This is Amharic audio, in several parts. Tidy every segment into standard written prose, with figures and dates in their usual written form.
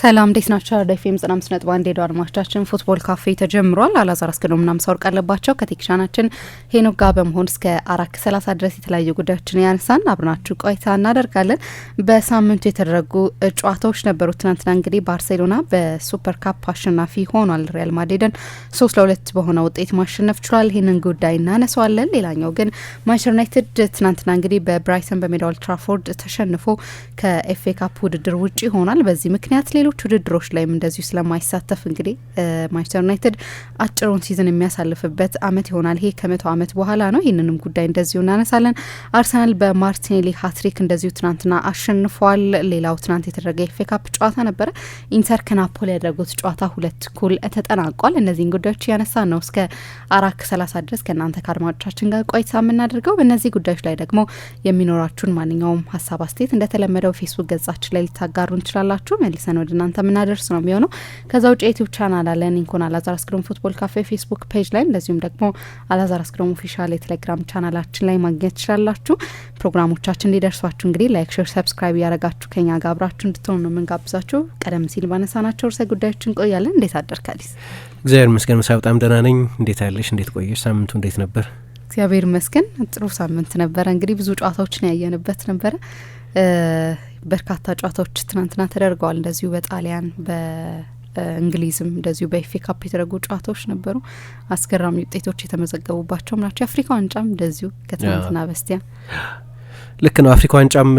ሰላም እንዴት ናቸው? ዳይፌም 95.1 ሄዶ አድማጮቻችን ፉትቦል ካፌ ተጀምሯል። አላዛር አስገዶምና ምሳወር ቃለባቸው ከቴክኒሻናችን ሄኖክ ጋር በመሆን እስከ 4:30 ድረስ የተለያዩ ጉዳዮችን ያነሳን አብራችሁ ቆይታ እናደርጋለን። በሳምንቱ የተደረጉ ጨዋታዎች ነበሩ። ትናንትና እንግዲህ ባርሴሎና በሱፐር ካፕ አሸናፊ ሆኗል። ሪያል ማድሪድን 3-2 በሆነ ውጤት ማሸነፍ ችሏል። ይህንን ጉዳይ እናነሳዋለን። ሌላኛው ግን ማንቸስተር ዩናይትድ ትናንትና እንግዲህ በብራይተን በሜዳው ኦልድ ትራፎርድ ተሸንፎ ከኤፍኤ ካፕ ውድድር ውጪ ሆኗል። በዚህ ምክንያት ሌሎች ውድድሮች ላይም እንደዚሁ ስለማይሳተፍ እንግዲህ ማንቸስተር ዩናይትድ አጭሩን ሲዝን የሚያሳልፍበት አመት ይሆናል። ይሄ ከ100 አመት በኋላ ነው። ይህንንም ጉዳይ እንደዚሁ እናነሳለን። አርሰናል በማርቲኔሊ ሃትሪክ እንደዚሁ ትናንትና አሸንፏል። ሌላው ትናንት የተደረገ የኤፍኤ ካፕ ጨዋታ ነበረ። ኢንተር ከናፖሊ ያደረጉት ጨዋታ 2-2 ተጠናቋል። እነዚህን ጉዳዮች እያነሳን ነው እስከ 4:30 ድረስ ከእናንተ ከአድማጮቻችን ጋር ቆይታ የምናደርገው። በእነዚህ ጉዳዮች ላይ ደግሞ የሚኖራችሁን ማንኛውም ሀሳብ አስተያየት እንደተለመደው ፌስቡክ ገጻችን ላይ ልታጋሩ እንችላላችሁ። መልሰን ወደ እናንተ የምናደርስ ነው የሚሆነው። ከዛ ውጭ ዩቲዩብ ቻናል አለን ኢንኮን አላዛር አስገዶም ፉትቦል ካፌ ፌስቡክ ፔጅ ላይ፣ እንደዚሁም ደግሞ አላዛር አስገዶም ኦፊሻል የቴሌግራም ቻናላችን ላይ ማግኘት ትችላላችሁ። ፕሮግራሞቻችን እንዲደርሷችሁ እንግዲህ ላይክ፣ ሼር፣ ሰብስክራይብ ያደረጋችሁ ከኛ ጋር አብራችሁ እንድትሆኑ ነው የምንጋብዛችሁ። ቀደም ሲል ባነሳናቸው ርዕሰ ጉዳዮች እንቆያለን። እንዴት አደርክ አዲስ? እግዚአብሔር ይመስገን መሳ በጣም ደህና ነኝ። እንዴት ያለሽ? እንዴት ቆየሽ? ሳምንቱ እንዴት ነበር? እግዚአብሔር ይመስገን ጥሩ ሳምንት ነበረ። እንግዲህ ብዙ ጨዋታዎችን ያየንበት ነበረ። በርካታ ጨዋታዎች ትናንትና ተደርገዋል። እንደዚሁ በጣሊያን በእንግሊዝም እንደዚሁ በኤፍኤ ካፕ የተደረጉ ጨዋታዎች ነበሩ። አስገራሚ ውጤቶች የተመዘገቡባቸውም ናቸው። የአፍሪካ ዋንጫም እንደዚሁ ከትናንትና በስቲያ ልክ ነው። አፍሪካ ዋንጫም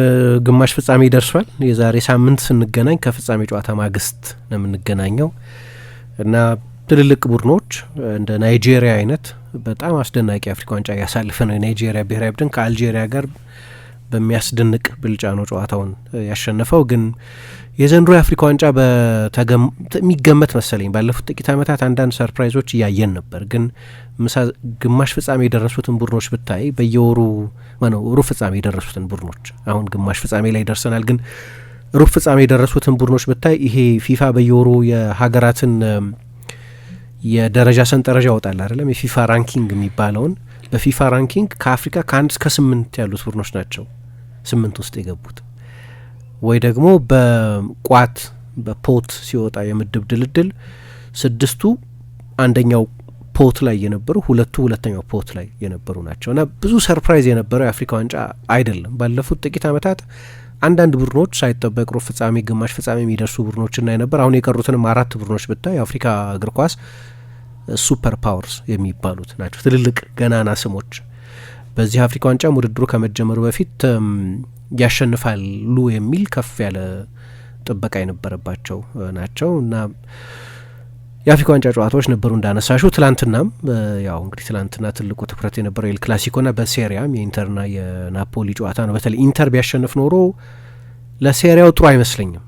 ግማሽ ፍጻሜ ደርሷል። የዛሬ ሳምንት ስንገናኝ ከፍጻሜ ጨዋታ ማግስት ነው የምንገናኘው እና ትልልቅ ቡድኖች እንደ ናይጄሪያ አይነት በጣም አስደናቂ የአፍሪካ ዋንጫ እያሳለፈ ነው። የናይጄሪያ ብሔራዊ ቡድን ከአልጄሪያ ጋር በሚያስደንቅ ብልጫ ነው ጨዋታውን ያሸነፈው። ግን የዘንድሮ የአፍሪካ ዋንጫ የሚገመት መሰለኝ። ባለፉት ጥቂት ዓመታት አንዳንድ ሰርፕራይዞች እያየን ነበር። ግን ግማሽ ፍጻሜ የደረሱትን ቡድኖች ብታይ በየወሩ ሩብ ፍጻሜ የደረሱትን ቡድኖች አሁን ግማሽ ፍጻሜ ላይ ደርሰናል። ግን ሩብ ፍጻሜ የደረሱትን ቡድኖች ብታይ ይሄ ፊፋ በየወሩ የሀገራትን የደረጃ ሰንጠረዥ ያወጣል አይደለም? የፊፋ ራንኪንግ የሚባለውን በፊፋ ራንኪንግ ከአፍሪካ ከ1 እስከ 8 ያሉት ቡድኖች ናቸው 8 ውስጥ የገቡት። ወይ ደግሞ በቋት በፖት ሲወጣ የምድብ ድልድል 6ቱ አንደኛው ፖት ላይ የነበሩ፣ 2ቱ ሁለተኛው ፖት ላይ የነበሩ ናቸው እና ብዙ ሰርፕራይዝ የነበረው የአፍሪካ ዋንጫ አይደለም። ባለፉት ጥቂት ዓመታት አንዳንድ ቡድኖች ሳይጠበቅ ሩብ ፍጻሜ፣ ግማሽ ፍጻሜ የሚደርሱ ቡድኖችና የነበር አሁን የቀሩትንም 4 ቡድኖች ብታይ የአፍሪካ እግር ኳስ ሱፐር ፓወርስ የሚባሉት ናቸው። ትልልቅ ገናና ስሞች በዚህ አፍሪካ ዋንጫም ውድድሩ ከመጀመሩ በፊት ያሸንፋሉ የሚል ከፍ ያለ ጥበቃ የነበረባቸው ናቸው እና የአፍሪካ ዋንጫ ጨዋታዎች ነበሩ እንዳነሳሹ። ትላንትናም ያው እንግዲህ ትላንትና ትልቁ ትኩረት የነበረው ኤል ክላሲኮና በሴሪያም የኢንተርና የናፖሊ ጨዋታ ነው። በተለይ ኢንተር ቢያሸንፍ ኖሮ ለሴሪያው ጥሩ አይመስለኝም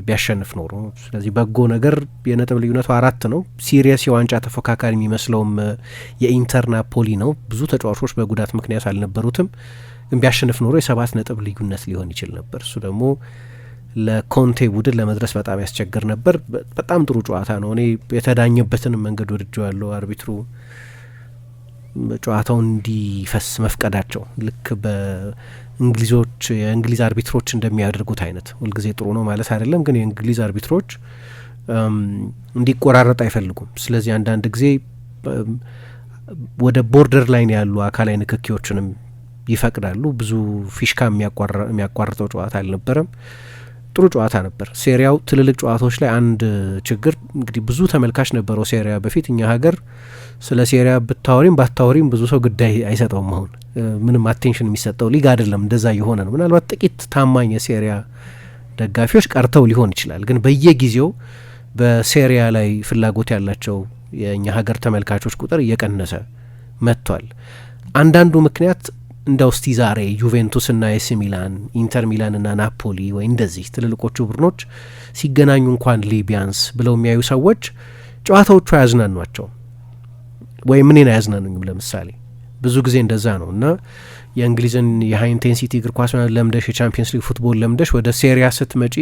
ቢያሸንፍ ኖሮ። ስለዚህ በጎ ነገር የነጥብ ልዩነቱ 4 ነው። ሲሪየስ የዋንጫ ተፎካካሪ የሚመስለውም የኢንተር ናፖሊ ነው። ብዙ ተጫዋቾች በጉዳት ምክንያት አልነበሩትም። ግን ቢያሸንፍ ኖሮ የ7 ነጥብ ልዩነት ሊሆን ይችል ነበር። እሱ ደግሞ ለኮንቴ ቡድን ለመድረስ በጣም ያስቸግር ነበር። በጣም ጥሩ ጨዋታ ነው። እኔ የተዳኘበትን መንገድ ወድጀዋለሁ። አርቢትሩ ጨዋታውን እንዲፈስ መፍቀዳቸው ልክ በእንግሊዞች የእንግሊዝ አርቢትሮች እንደሚያደርጉት አይነት ሁልጊዜ ጥሩ ነው ማለት አይደለም፣ ግን የእንግሊዝ አርቢትሮች እንዲቆራረጥ አይፈልጉም። ስለዚህ አንዳንድ ጊዜ ወደ ቦርደር ላይን ያሉ አካላዊ ንክኪዎችንም ይፈቅዳሉ። ብዙ ፊሽካ የሚያቋርጠው ጨዋታ አልነበረም። ጥሩ ጨዋታ ነበር። ሴሪያው ትልልቅ ጨዋታዎች ላይ አንድ ችግር እንግዲህ ብዙ ተመልካች ነበረው ሴሪያ በፊት። እኛ ሀገር ስለ ሴሪያ ብታወሪም ባታወሪም ብዙ ሰው ጉዳይ አይሰጠውም። አሁን ምንም አቴንሽን የሚሰጠው ሊግ አይደለም። እንደዛ የሆነ ነው። ምናልባት ጥቂት ታማኝ የሴሪያ ደጋፊዎች ቀርተው ሊሆን ይችላል። ግን በየጊዜው በሴሪያ ላይ ፍላጎት ያላቸው የእኛ ሀገር ተመልካቾች ቁጥር እየቀነሰ መጥቷል። አንዳንዱ ምክንያት እንደ ውስቲ ዛሬ ዩቬንቱስና ኤሲ ሚላን፣ ኢንተር ሚላንና ናፖሊ ወይ እንደዚህ ትልልቆቹ ቡድኖች ሲገናኙ እንኳን ሊቢያንስ ብለው የሚያዩ ሰዎች ጨዋታዎቹ አያዝናኗቸው ወይም እኔን አያዝናኑኝም። ለምሳሌ ብዙ ጊዜ እንደዛ ነው እና የእንግሊዝን የሀይ ኢንቴንሲቲ እግር ኳስ ለምደሽ የቻምፒየንስ ሊግ ፉትቦል ለምደሽ ወደ ሴሪያ ስትመጪ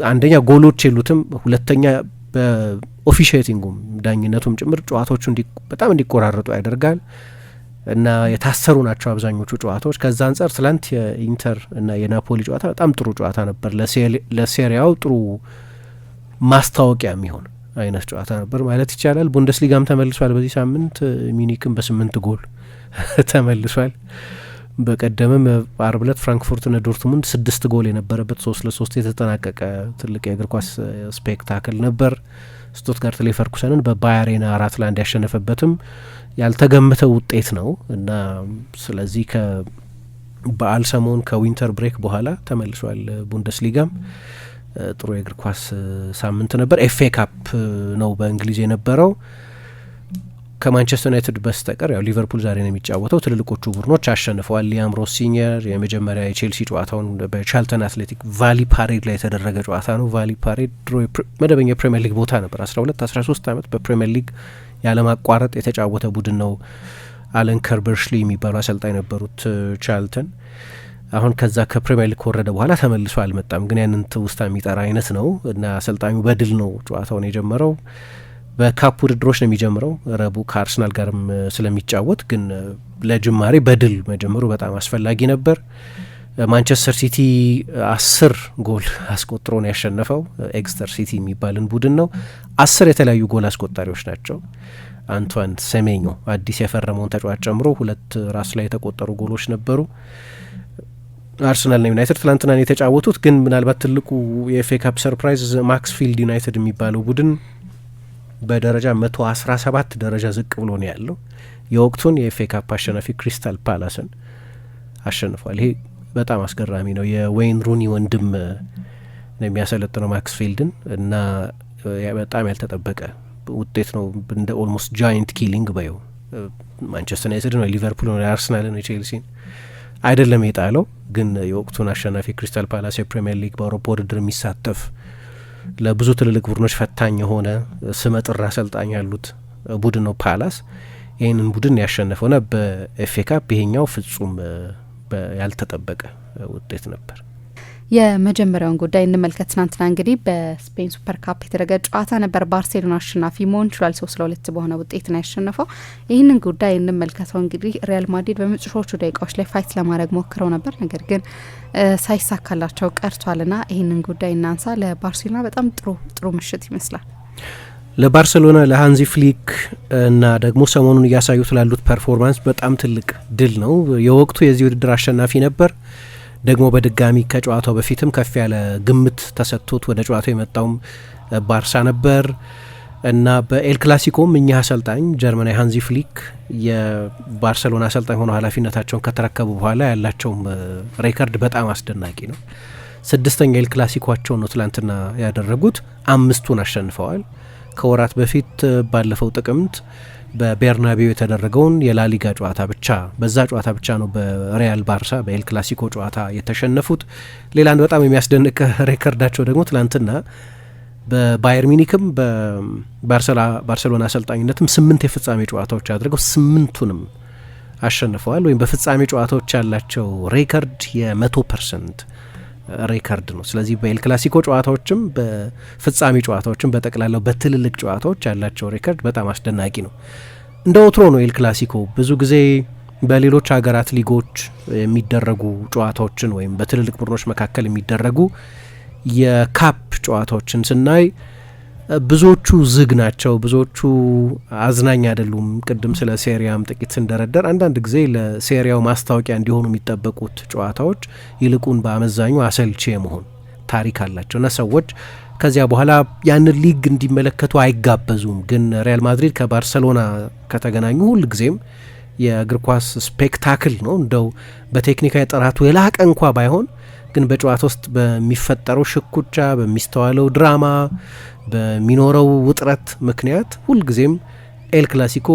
አንደኛ ጎሎች የሉትም፣ ሁለተኛ በኦፊሺየቲንጉም ዳኝነቱም ጭምር ጨዋታዎቹ በጣም እንዲቆራረጡ ያደርጋል። እና የታሰሩ ናቸው አብዛኞቹ ጨዋታዎች። ከዛ አንጻር ትላንት የኢንተር እና የናፖሊ ጨዋታ በጣም ጥሩ ጨዋታ ነበር። ለሴሪያው ጥሩ ማስታወቂያ የሚሆን አይነት ጨዋታ ነበር ማለት ይቻላል። ቡንደስሊጋም ተመልሷል በዚህ ሳምንት። ሚኒክም በ8 ጎል ተመልሷል። በቀደምም አርብ ዕለት ፍራንክፉርትና ዶርትሙንድ 6 ጎል የነበረበት 3-3 የተጠናቀቀ ትልቅ የእግር ኳስ ስፔክታክል ነበር። ስቱትጋርት ሌቨርኩሰንን በባየር 4-1 ያሸነፈበትም ያልተገመተ ውጤት ነው እና ስለዚህ ከበዓል ሰሞን ከዊንተር ብሬክ በኋላ ተመልሷል። ቡንደስሊጋም ጥሩ የእግር ኳስ ሳምንት ነበር። ኤፍኤ ካፕ ነው በእንግሊዝ የነበረው። ከማንቸስተር ዩናይትድ በስተቀር ያው ሊቨርፑል ዛሬ ነው የሚጫወተው። ትልልቆቹ ቡድኖች አሸንፈዋል። ሊያም ሮስ ሲኒየር የመጀመሪያ የቼልሲ ጨዋታውን በቻልተን አትሌቲክ ቫሊ ፓሬድ ላይ የተደረገ ጨዋታ ነው። ቫሊ ፓሬድ ድሮ መደበኛ የፕሪሚየር ሊግ ቦታ ነበር። 12-13 ዓመት በፕሪሚየር ሊግ ያለማቋረጥ የተጫወተ ቡድን ነው። አለን ከርበርሽሊ የሚባሉ አሰልጣኝ ነበሩት ቻልተን። አሁን ከዛ ከፕሪሚየር ሊግ ከወረደ በኋላ ተመልሶ አልመጣም፣ ግን ያንን ትውስታ የሚጠራ አይነት ነው እና አሰልጣኙ በድል ነው ጨዋታውን የጀመረው። በካፕ ውድድሮች ነው የሚጀምረው ረቡዕ ከአርሰናል ጋርም ስለሚጫወት፣ ግን ለጅማሬ በድል መጀመሩ በጣም አስፈላጊ ነበር። ማንቸስተር ሲቲ 10 ጎል አስቆጥሮ ነው ያሸነፈው። ኤግስተር ሲቲ የሚባልን ቡድን ነው። 10 የተለያዩ ጎል አስቆጣሪዎች ናቸው። አንቷን ሴሜኞ አዲስ የፈረመውን ተጫዋች ጨምሮ 2 ራስ ላይ የተቆጠሩ ጎሎች ነበሩ። አርሰናልና ዩናይትድ ትላንትና የተጫወቱት፣ ግን ምናልባት ትልቁ የኤፍኤ ካፕ ሰርፕራይዝ ማክስፊልድ ዩናይትድ የሚባለው ቡድን በደረጃ 117 ደረጃ ዝቅ ብሎ ነው ያለው። የወቅቱን የኤፍኤ ካፕ አሸናፊ ክሪስታል ፓላስን አሸንፏል። ይሄ በጣም አስገራሚ ነው። የዌይን ሩኒ ወንድም ነው የሚያሰለጥነው ማክስፊልድን እና በጣም ያልተጠበቀ ውጤት ነው። እንደ ኦልሞስት ጃይንት ኪሊንግ ባየው ማንቸስተር ዩናይትድ ነው ሊቨርፑል ነው የአርሰናል ነው የቼልሲን አይደለም የጣለው፣ ግን የወቅቱን አሸናፊ ክሪስታል ፓላስ የፕሪሚየር ሊግ በአውሮፓ ውድድር የሚሳተፍ ለብዙ ትልልቅ ቡድኖች ፈታኝ የሆነ ስመጥር አሰልጣኝ ያሉት ቡድን ነው ፓላስ። ይህንን ቡድን ያሸነፈውና በኤፍኤ ካፕ ይሄኛው ፍጹም ያልተጠበቀ ውጤት ነበር። የመጀመሪያውን ጉዳይ እንመልከት። ትናንትና እንግዲህ በስፔን ሱፐር ካፕ የተደረገ ጨዋታ ነበር። ባርሴሎና አሸናፊ መሆን ችሏል። 3-2 በሆነ ውጤት ነው ያሸነፈው። ይህንን ጉዳይ እንመልከተው። እንግዲህ ሪያል ማድሪድ በመጨረሻዎቹ ደቂቃዎች ላይ ፋይት ለማድረግ ሞክረው ነበር፣ ነገር ግን ሳይሳካላቸው ቀርቷልና ይህንን ጉዳይ እናንሳ። ለባርሴሎና በጣም ጥሩ ምሽት ይመስላል። ለባርሴሎና ለሃንዚ ፍሊክ እና ደግሞ ሰሞኑን እያሳዩት ላሉት ፐርፎርማንስ በጣም ትልቅ ድል ነው። የወቅቱ የዚህ ውድድር አሸናፊ ነበር። ደግሞ በድጋሚ ከጨዋታው በፊትም ከፍ ያለ ግምት ተሰጥቶት ወደ ጨዋታው የመጣውም ባርሳ ነበር እና በኤል ክላሲኮም እኚህ አሰልጣኝ ጀርመናዊ ሃንዚ ፍሊክ የባርሰሎና አሰልጣኝ ሆነው ኃላፊነታቸውን ከተረከቡ በኋላ ያላቸውም ሬከርድ በጣም አስደናቂ ነው። 6ኛ ኤል ክላሲኮቸው ነው ትላንትና ያደረጉት። 5ቱን አሸንፈዋል። ከወራት በፊት ባለፈው ጥቅምት በቤርናቤው የተደረገውን የላሊጋ ጨዋታ ብቻ በዛ ጨዋታ ብቻ ነው በሪያል ባርሳ በኤል ክላሲኮ ጨዋታ የተሸነፉት። ሌላ አንድ በጣም የሚያስደንቅ ሬከርዳቸው ደግሞ ትላንትና በባየር ሚኒክም በባርሰሎና አሰልጣኝነትም 8 የፍጻሜ ጨዋታዎች አድርገው 8ቱንም አሸንፈዋል። ወይም በፍጻሜ ጨዋታዎች ያላቸው ሬከርድ የ100% ሬከርድ ነው። ስለዚህ በኤል ክላሲኮ ጨዋታዎችም በፍጻሜ ጨዋታዎችም በጠቅላላው በትልልቅ ጨዋታዎች ያላቸው ሬከርድ በጣም አስደናቂ ነው። እንደ ወትሮ ነው ኤል ክላሲኮ ብዙ ጊዜ በሌሎች ሀገራት ሊጎች የሚደረጉ ጨዋታዎችን ወይም በትልልቅ ቡድኖች መካከል የሚደረጉ የካፕ ጨዋታዎችን ስናይ ብዙዎቹ ዝግ ናቸው፣ ብዙዎቹ አዝናኝ አይደሉም። ቅድም ስለ ሴሪያም ጥቂት ስንደረደር አንዳንድ ጊዜ ለሴሪያው ማስታወቂያ እንዲሆኑ የሚጠበቁት ጨዋታዎች ይልቁን በአመዛኙ አሰልቺ የመሆን ታሪክ አላቸው እና ሰዎች ከዚያ በኋላ ያንን ሊግ እንዲመለከቱ አይጋበዙም። ግን ሪያል ማድሪድ ከባርሰሎና ከተገናኙ ሁል ጊዜም የእግር ኳስ ስፔክታክል ነው። እንደው በቴክኒካዊ ጥራቱ የላቀ እንኳ ባይሆን ግን በጨዋታ ውስጥ በሚፈጠረው ሽኩቻ፣ በሚስተዋለው ድራማ፣ በሚኖረው ውጥረት ምክንያት ሁልጊዜም ኤል ክላሲኮ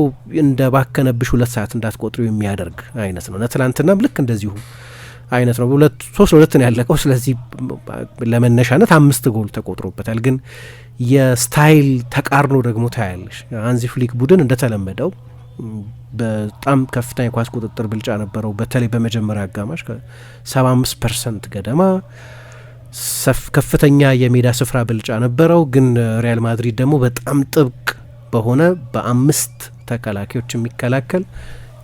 እንደ ባከነብሽ 2 ሰዓት እንዳትቆጥሩ የሚያደርግ አይነት ነው። ትናንትናም ልክ እንደዚሁ አይነት ነው። 3-2 ነው ያለቀው። ስለዚህ ለመነሻነት 5 ጎል ተቆጥሮበታል። ግን የስታይል ተቃርኖ ደግሞ ታያለሽ። ሃንዚ ፍሊክ ቡድን እንደተለመደው በጣም ከፍተኛ የኳስ ቁጥጥር ብልጫ ነበረው። በተለይ በመጀመሪያ አጋማሽ ከ75% ገደማ ከፍተኛ የሜዳ ስፍራ ብልጫ ነበረው። ግን ሪያል ማድሪድ ደግሞ በጣም ጥብቅ በሆነ በ5 ተከላካዮች የሚከላከል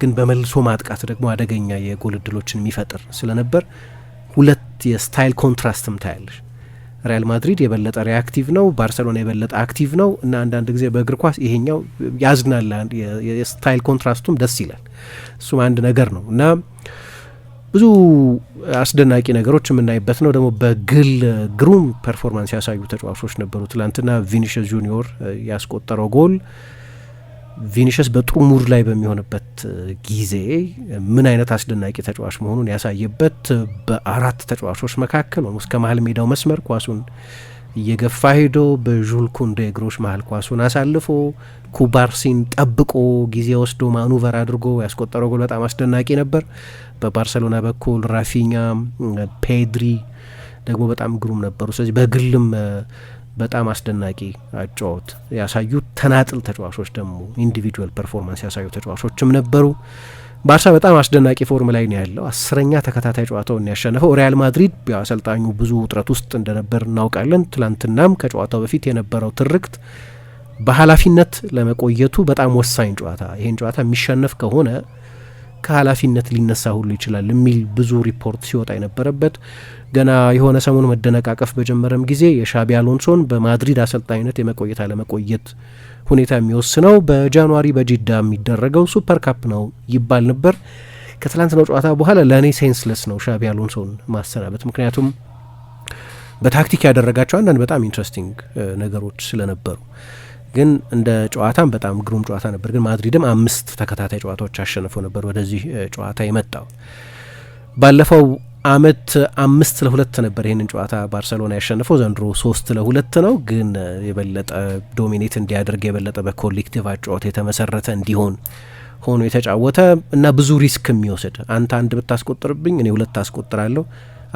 ግን በመልሶ ማጥቃት ደግሞ አደገኛ የጎል እድሎችን የሚፈጥር ስለነበር ሁለት የስታይል ኮንትራስትም ታያለሽ። ሪያል ማድሪድ የበለጠ ሪአክቲቭ ነው፣ ባርሰሎና የበለጠ አክቲቭ ነው እና አንዳንድ ጊዜ በእግር ኳስ ይሄኛው ያዝናል። የስታይል ኮንትራስቱም ደስ ይላል። እሱም አንድ ነገር ነው እና ብዙ አስደናቂ ነገሮች የምናይበት ነው። ደግሞ በግል ግሩም ፐርፎርማንስ ያሳዩ ተጫዋቾች ነበሩ። ትላንትና ቪኒሽስ ጁኒዮር ያስቆጠረው ጎል ቪኒሽስ በጥሩ ሙድ ላይ በሚሆንበት ጊዜ ምን አይነት አስደናቂ ተጫዋች መሆኑን ያሳየበት በአራት ተጫዋቾች መካከል ነው። እስከ መሀል ሜዳው መስመር ኳሱን እየገፋ ሄዶ በዡል ኩንዴ እግሮች መሀል ኳሱን አሳልፎ ኩባርሲን ጠብቆ ጊዜ ወስዶ ማኑቨር አድርጎ ያስቆጠረው ጎል በጣም አስደናቂ ነበር። በባርሰሎና በኩል ራፊኛ፣ ፔድሪ ደግሞ በጣም ግሩም ነበሩ። ስለዚህ በግልም በጣም አስደናቂ አጫወት ያሳዩ ተናጥል ተጫዋቾች ደግሞ ኢንዲቪጁዋል ፐርፎርማንስ ያሳዩ ተጫዋቾችም ነበሩ። ባርሳ በጣም አስደናቂ ፎርም ላይ ነው ያለው። 10ኛ ተከታታይ ጨዋታውን ያሸነፈው። ሪያል ማድሪድ አሰልጣኙ ብዙ ውጥረት ውስጥ እንደነበር እናውቃለን። ትላንትናም ከጨዋታው በፊት የነበረው ትርክት በኃላፊነት ለመቆየቱ በጣም ወሳኝ ጨዋታ፣ ይህን ጨዋታ የሚሸነፍ ከሆነ ከኃላፊነት ሊነሳ ሁሉ ይችላል የሚል ብዙ ሪፖርት ሲወጣ የነበረበት ገና የሆነ ሰሞኑ መደነቃቀፍ በጀመረም ጊዜ የሻቢ አሎንሶን በማድሪድ አሰልጣኝነት የመቆየት አለመቆየት ሁኔታ የሚወስነው በጃንዋሪ በጂዳ የሚደረገው ሱፐር ካፕ ነው ይባል ነበር። ከትላንትናው ጨዋታ በኋላ ለእኔ ሴንስለስ ነው ሻቢ አሎንሶን ማሰናበት፣ ምክንያቱም በታክቲክ ያደረጋቸው አንዳንድ በጣም ኢንትረስቲንግ ነገሮች ስለነበሩ። ግን እንደ ጨዋታም በጣም ግሩም ጨዋታ ነበር። ግን ማድሪድም 5 ተከታታይ ጨዋታዎች አሸንፈው ነበር ወደዚህ ጨዋታ የመጣው። ባለፈው አመት 5-2 ነበር ይህንን ጨዋታ ባርሰሎና ያሸነፈው። ዘንድሮ 3-2 ነው። ግን የበለጠ ዶሚኔት እንዲያደርግ የበለጠ በኮሌክቲቭ አጨዋወት የተመሰረተ እንዲሆን ሆኖ የተጫወተ እና ብዙ ሪስክ የሚወስድ አንተ 1 ብታስቆጥርብኝ እኔ 2 አስቆጥራለሁ፣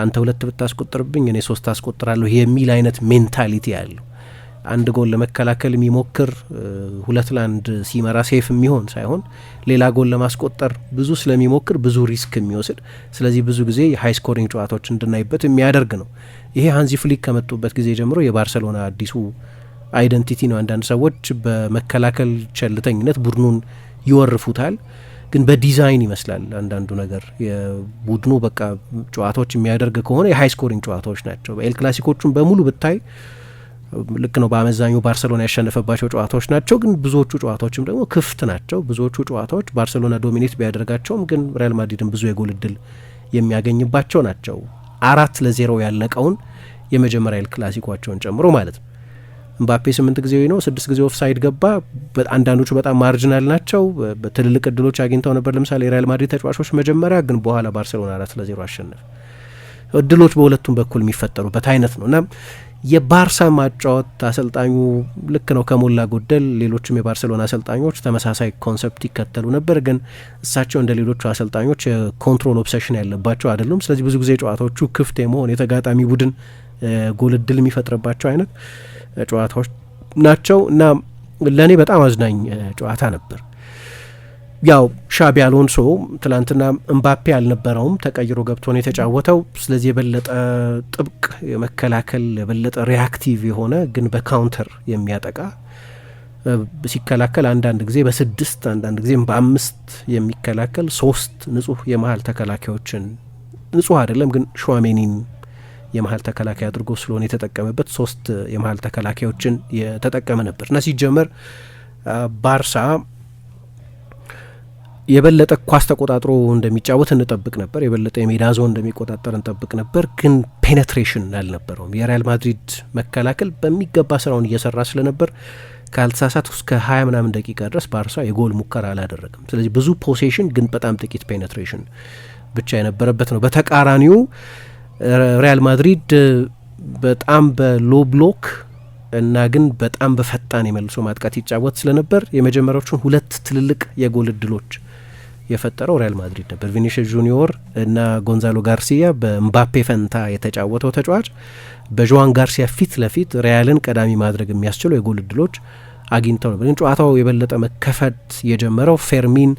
አንተ 2 ብታስቆጥርብኝ እኔ 3 አስቆጥራለሁ የሚል አይነት ሜንታሊቲ ያለው አንድ ጎል ለመከላከል የሚሞክር 2-1 ሲመራ ሴፍ የሚሆን ሳይሆን ሌላ ጎል ለማስቆጠር ብዙ ስለሚሞክር ብዙ ሪስክ የሚወስድ፣ ስለዚህ ብዙ ጊዜ የሃይ ስኮሪንግ ጨዋታዎች እንድናይበት የሚያደርግ ነው። ይሄ ሃንዚ ፍሊክ ከመጡበት ጊዜ ጀምሮ የባርሰሎና አዲሱ አይደንቲቲ ነው። አንዳንድ ሰዎች በመከላከል ቸልተኝነት ቡድኑን ይወርፉታል፣ ግን በዲዛይን ይመስላል አንዳንዱ ነገር የቡድኑ በቃ ጨዋታዎች የሚያደርግ ከሆነ የሃይ ስኮሪንግ ጨዋታዎች ናቸው። በኤል ክላሲኮቹን በሙሉ ብታይ ልክ ነው። በአመዛኙ ባርሰሎና ያሸነፈባቸው ጨዋታዎች ናቸው፣ ግን ብዙዎቹ ጨዋታዎችም ደግሞ ክፍት ናቸው። ብዙዎቹ ጨዋታዎች ባርሰሎና ዶሚኔት ቢያደርጋቸውም ግን ሪያል ማድሪድን ብዙ የጎል እድል የሚያገኝባቸው ናቸው። 4-0 ያለቀውን የመጀመሪያ ኤል ክላሲኳቸውን ጨምሮ ማለት ነው። ምባፔ 8 ጊዜ ነው፣ 6 ጊዜ ኦፍሳይድ ገባ። አንዳንዶቹ በጣም ማርጂናል ናቸው። በትልልቅ እድሎች አግኝተው ነበር። ለምሳሌ የሪያል ማድሪድ ተጫዋቾች መጀመሪያ፣ ግን በኋላ ባርሰሎና 4-0 አሸነፈ። እድሎች በሁለቱም በኩል የሚፈጠሩበት አይነት ነው እና የባርሳ ማጫወት አሰልጣኙ ልክ ነው ከሞላ ጎደል ሌሎችም የባርሰሎና አሰልጣኞች ተመሳሳይ ኮንሰፕት ይከተሉ ነበር። ግን እሳቸው እንደ ሌሎቹ አሰልጣኞች የኮንትሮል ኦብሴሽን ያለባቸው አይደሉም። ስለዚህ ብዙ ጊዜ ጨዋታዎቹ ክፍት የመሆን የተጋጣሚ ቡድን ጎል እድል የሚፈጥርባቸው አይነት ጨዋታዎች ናቸው እና ለእኔ በጣም አዝናኝ ጨዋታ ነበር። ያው ሻቢ አሎንሶ ትላንትና እምባፔ አልነበረውም፣ ተቀይሮ ገብቶ ነው የተጫወተው። ስለዚህ የበለጠ ጥብቅ የመከላከል የበለጠ ሪአክቲቭ የሆነ ግን በካውንተር የሚያጠቃ ሲከላከል አንዳንድ ጊዜ በ6 አንዳንድ ጊዜም በ5 የሚከላከል 3 ንጹህ የመሀል ተከላካዮችን ንጹህ አይደለም ግን ሹዋሜኒን የመሀል ተከላካይ አድርጎ ስለሆነ የተጠቀመበት 3 የመሀል ተከላካዮችን የተጠቀመ ነበር እና ሲጀመር ባርሳ የበለጠ ኳስ ተቆጣጥሮ እንደሚጫወት እንጠብቅ ነበር። የበለጠ የሜዳ ዞን እንደሚቆጣጠር እንጠብቅ ነበር። ግን ፔኔትሬሽን አልነበረውም። የሪያል ማድሪድ መከላከል በሚገባ ስራውን እየሰራ ስለነበር ካልተሳሳት እስከ 20 ምናምን ደቂቃ ድረስ ባርሳ የጎል ሙከራ አላደረግም። ስለዚህ ብዙ ፖሴሽን ግን በጣም ጥቂት ፔኔትሬሽን ብቻ የነበረበት ነው። በተቃራኒው ሪያል ማድሪድ በጣም በሎ ብሎክ እና ግን በጣም በፈጣን የመልሶ ማጥቃት ይጫወት ስለነበር የመጀመሪያዎቹን 2 ትልልቅ የጎል እድሎች የፈጠረው ሪያል ማድሪድ ነበር። ቪኒሽስ ጁኒዮር እና ጎንዛሎ ጋርሲያ በምባፔ ፈንታ የተጫወተው ተጫዋች በጆዋን ጋርሲያ ፊት ለፊት ሪያልን ቀዳሚ ማድረግ የሚያስችሉ የጎል እድሎች አግኝተው ነበር። ግን ጨዋታው የበለጠ መከፈት የጀመረው ፌርሚን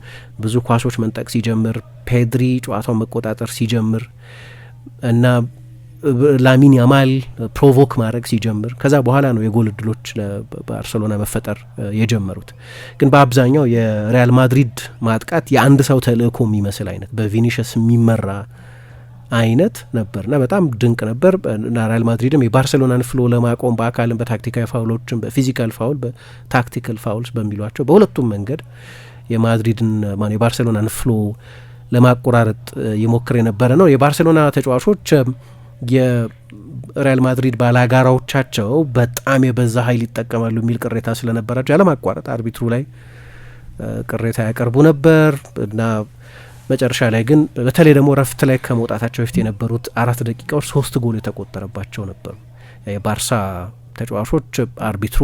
ብዙ ኳሶች መንጠቅ ሲጀምር፣ ፔድሪ ጨዋታውን መቆጣጠር ሲጀምር እና ላሚን ያማል ፕሮቮክ ማድረግ ሲጀምር ከዛ በኋላ ነው የጎል እድሎች ለባርሴሎና መፈጠር የጀመሩት። ግን በአብዛኛው የሪያል ማድሪድ ማጥቃት የአንድ ሰው ተልእኮ የሚመስል አይነት በቪኒሽስ የሚመራ አይነት ነበርና በጣም ድንቅ ነበር። እና ሪያል ማድሪድም የባርሴሎናን ፍሎ ለማቆም በአካልም በታክቲካዊ ፋውሎችም በፊዚካል ፋውል በታክቲካል ፋውልስ በሚሏቸው በሁለቱም መንገድ የማድሪድን የባርሴሎናን ፍሎ ለማቆራረጥ ይሞክር የነበረ ነው። የባርሴሎና ተጫዋቾች የሪያል ማድሪድ ባላጋራዎቻቸው በጣም የበዛ ኃይል ይጠቀማሉ የሚል ቅሬታ ስለነበራቸው ያለማቋረጥ አርቢትሩ ላይ ቅሬታ ያቀርቡ ነበር እና መጨረሻ ላይ ግን በተለይ ደግሞ ረፍት ላይ ከመውጣታቸው በፊት የነበሩት 4 ደቂቃዎች 3 ጎል የተቆጠረባቸው ነበሩ። የባርሳ ተጫዋቾች አርቢትሩ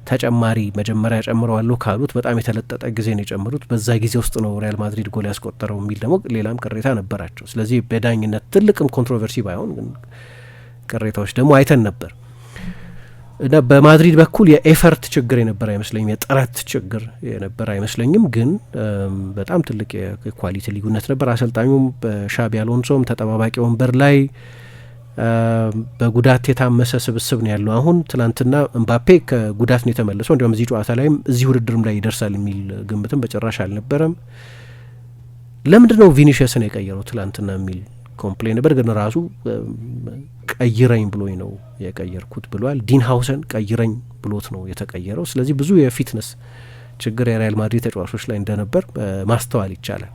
ተጨማሪ መጀመሪያ ጨምረዋለሁ ካሉት በጣም የተለጠጠ ጊዜ ነው የጨመሩት። በዛ ጊዜ ውስጥ ነው ሪያል ማድሪድ ጎል ያስቆጠረው የሚል ደግሞ ሌላም ቅሬታ ነበራቸው። ስለዚህ በዳኝነት ትልቅም ኮንትሮቨርሲ ባይሆን ግን ቅሬታዎች ደግሞ አይተን ነበር እና በማድሪድ በኩል የኤፈርት ችግር የነበረ አይመስለኝም፣ የጥረት ችግር የነበረ አይመስለኝም። ግን በጣም ትልቅ የኳሊቲ ልዩነት ነበር። አሰልጣኙም በሻቢ አሎንሶም ተጠባባቂ ወንበር ላይ በጉዳት የታመሰ ስብስብ ነው ያለው። አሁን ትናንትና እምባፔ ከጉዳት ነው የተመለሰው። እንዲሁም እዚህ ጨዋታ ላይም እዚህ ውድድርም ላይ ይደርሳል የሚል ግምትም በጭራሽ አልነበረም። ለምንድን ነው ቪኒሽስን የቀየረው ትናንትና የሚል ኮምፕሌን ነበር። ግን ራሱ ቀይረኝ ብሎኝ ነው የቀየርኩት ብሏል። ዲን ሀውሰን ቀይረኝ ብሎት ነው የተቀየረው። ስለዚህ ብዙ የፊትነስ ችግር የሪያል ማድሪድ ተጫዋቾች ላይ እንደነበር ማስተዋል ይቻላል።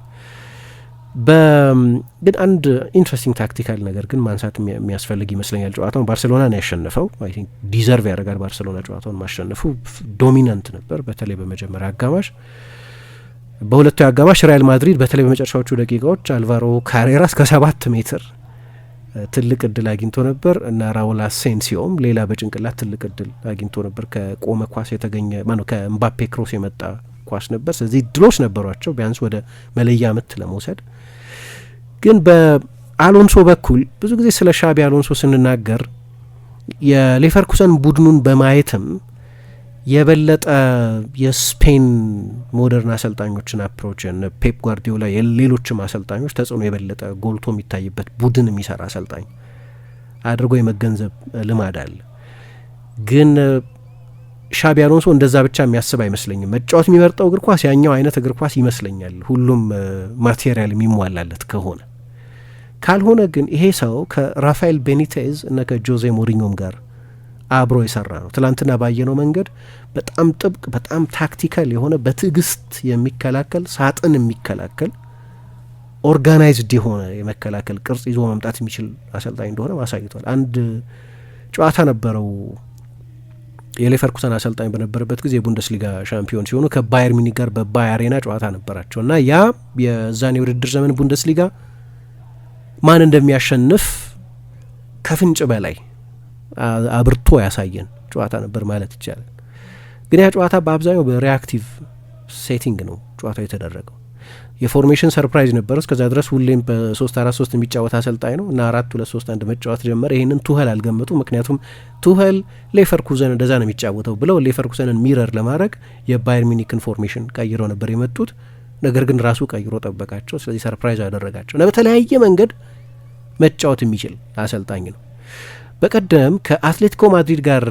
ግን አንድ ኢንትረስቲንግ ታክቲካል ነገር ግን ማንሳት የሚያስፈልግ ይመስለኛል። ጨዋታውን ባርሴሎና ነው ያሸነፈው። አይ ቲንክ ዲዘርቭ ያደርጋል ባርሴሎና ጨዋታውን ማሸነፉ። ዶሚናንት ነበር በተለይ በመጀመሪያ አጋማሽ። በሁለቱ አጋማሽ ሪያል ማድሪድ በተለይ በመጨረሻዎቹ ደቂቃዎች አልቫሮ ካሬራስ ከ7 ሜትር ትልቅ እድል አግኝቶ ነበር እና ራውል አሴንሲዮም ሌላ በጭንቅላት ትልቅ እድል አግኝቶ ነበር። ከቆመ ኳስ የተገኘ ከኤምባፔ ክሮስ የመጣ ኳስ ነበር። ስለዚህ ድሎች ነበሯቸው ቢያንስ ወደ መለያ ምት ለመውሰድ። ግን በአሎንሶ በኩል ብዙ ጊዜ ስለ ሻቢ አሎንሶ ስንናገር የሌቨርኩሰን ቡድኑን በማየትም የበለጠ የስፔን ሞደርን አሰልጣኞችን አፕሮች ፔፕ ጓርዲዮላ የሌሎችም አሰልጣኞች ተጽዕኖ የበለጠ ጎልቶ የሚታይበት ቡድን የሚሰራ አሰልጣኝ አድርጎ የመገንዘብ ልማድ አለ። ግን ሻቢ አሎንሶ እንደዛ ብቻ የሚያስብ አይመስለኝም። መጫወት የሚመርጠው እግር ኳስ ያኛው አይነት እግር ኳስ ይመስለኛል፣ ሁሉም ማቴሪያል የሚሟላለት ከሆነ። ካልሆነ ግን ይሄ ሰው ከራፋኤል ቤኒቴዝ እና ከጆዜ ሞሪኞም ጋር አብሮ የሰራ ነው። ትላንትና ባየነው መንገድ በጣም ጥብቅ፣ በጣም ታክቲካል የሆነ በትዕግስት የሚከላከል ሳጥን የሚከላከል ኦርጋናይዝድ የሆነ የመከላከል ቅርጽ ይዞ መምጣት የሚችል አሰልጣኝ እንደሆነ ማሳይቷል። አንድ ጨዋታ ነበረው የሌቨርኩሰን አሰልጣኝ በነበረበት ጊዜ የቡንደስሊጋ ሻምፒዮን ሲሆኑ ከባየር ሚኒክ ጋር በባየር አሬና ጨዋታ ነበራቸው እና ያ የዛን የውድድር ዘመን ቡንደስሊጋ ማን እንደሚያሸንፍ ከፍንጭ በላይ አብርቶ ያሳየን ጨዋታ ነበር ማለት ይቻላል። ግን ያ ጨዋታ በአብዛኛው በሪአክቲቭ ሴቲንግ ነው ጨዋታው የተደረገው። የፎርሜሽን ሰርፕራይዝ ነበር። እስከዛ ድረስ ሁሌም በ3-4-3 የሚጫወት አሰልጣኝ ነው እና 4-2-3-1 መጫወት ጀመረ። ይህንን ቱኸል አልገመጡ። ምክንያቱም ቱኸል ሌቨርኩሰን እንደዛ ነው የሚጫወተው ብለው ሌቨርኩሰንን ሚረር ለማድረግ የባየር ሚኒክን ፎርሜሽን ቀይረው ነበር የመጡት። ነገር ግን ራሱ ቀይሮ ጠበቃቸው። ስለዚህ ሰርፕራይዝ አደረጋቸው እና በተለያየ መንገድ መጫወት የሚችል አሰልጣኝ ነው። በቀደም ከአትሌቲኮ ማድሪድ ጋር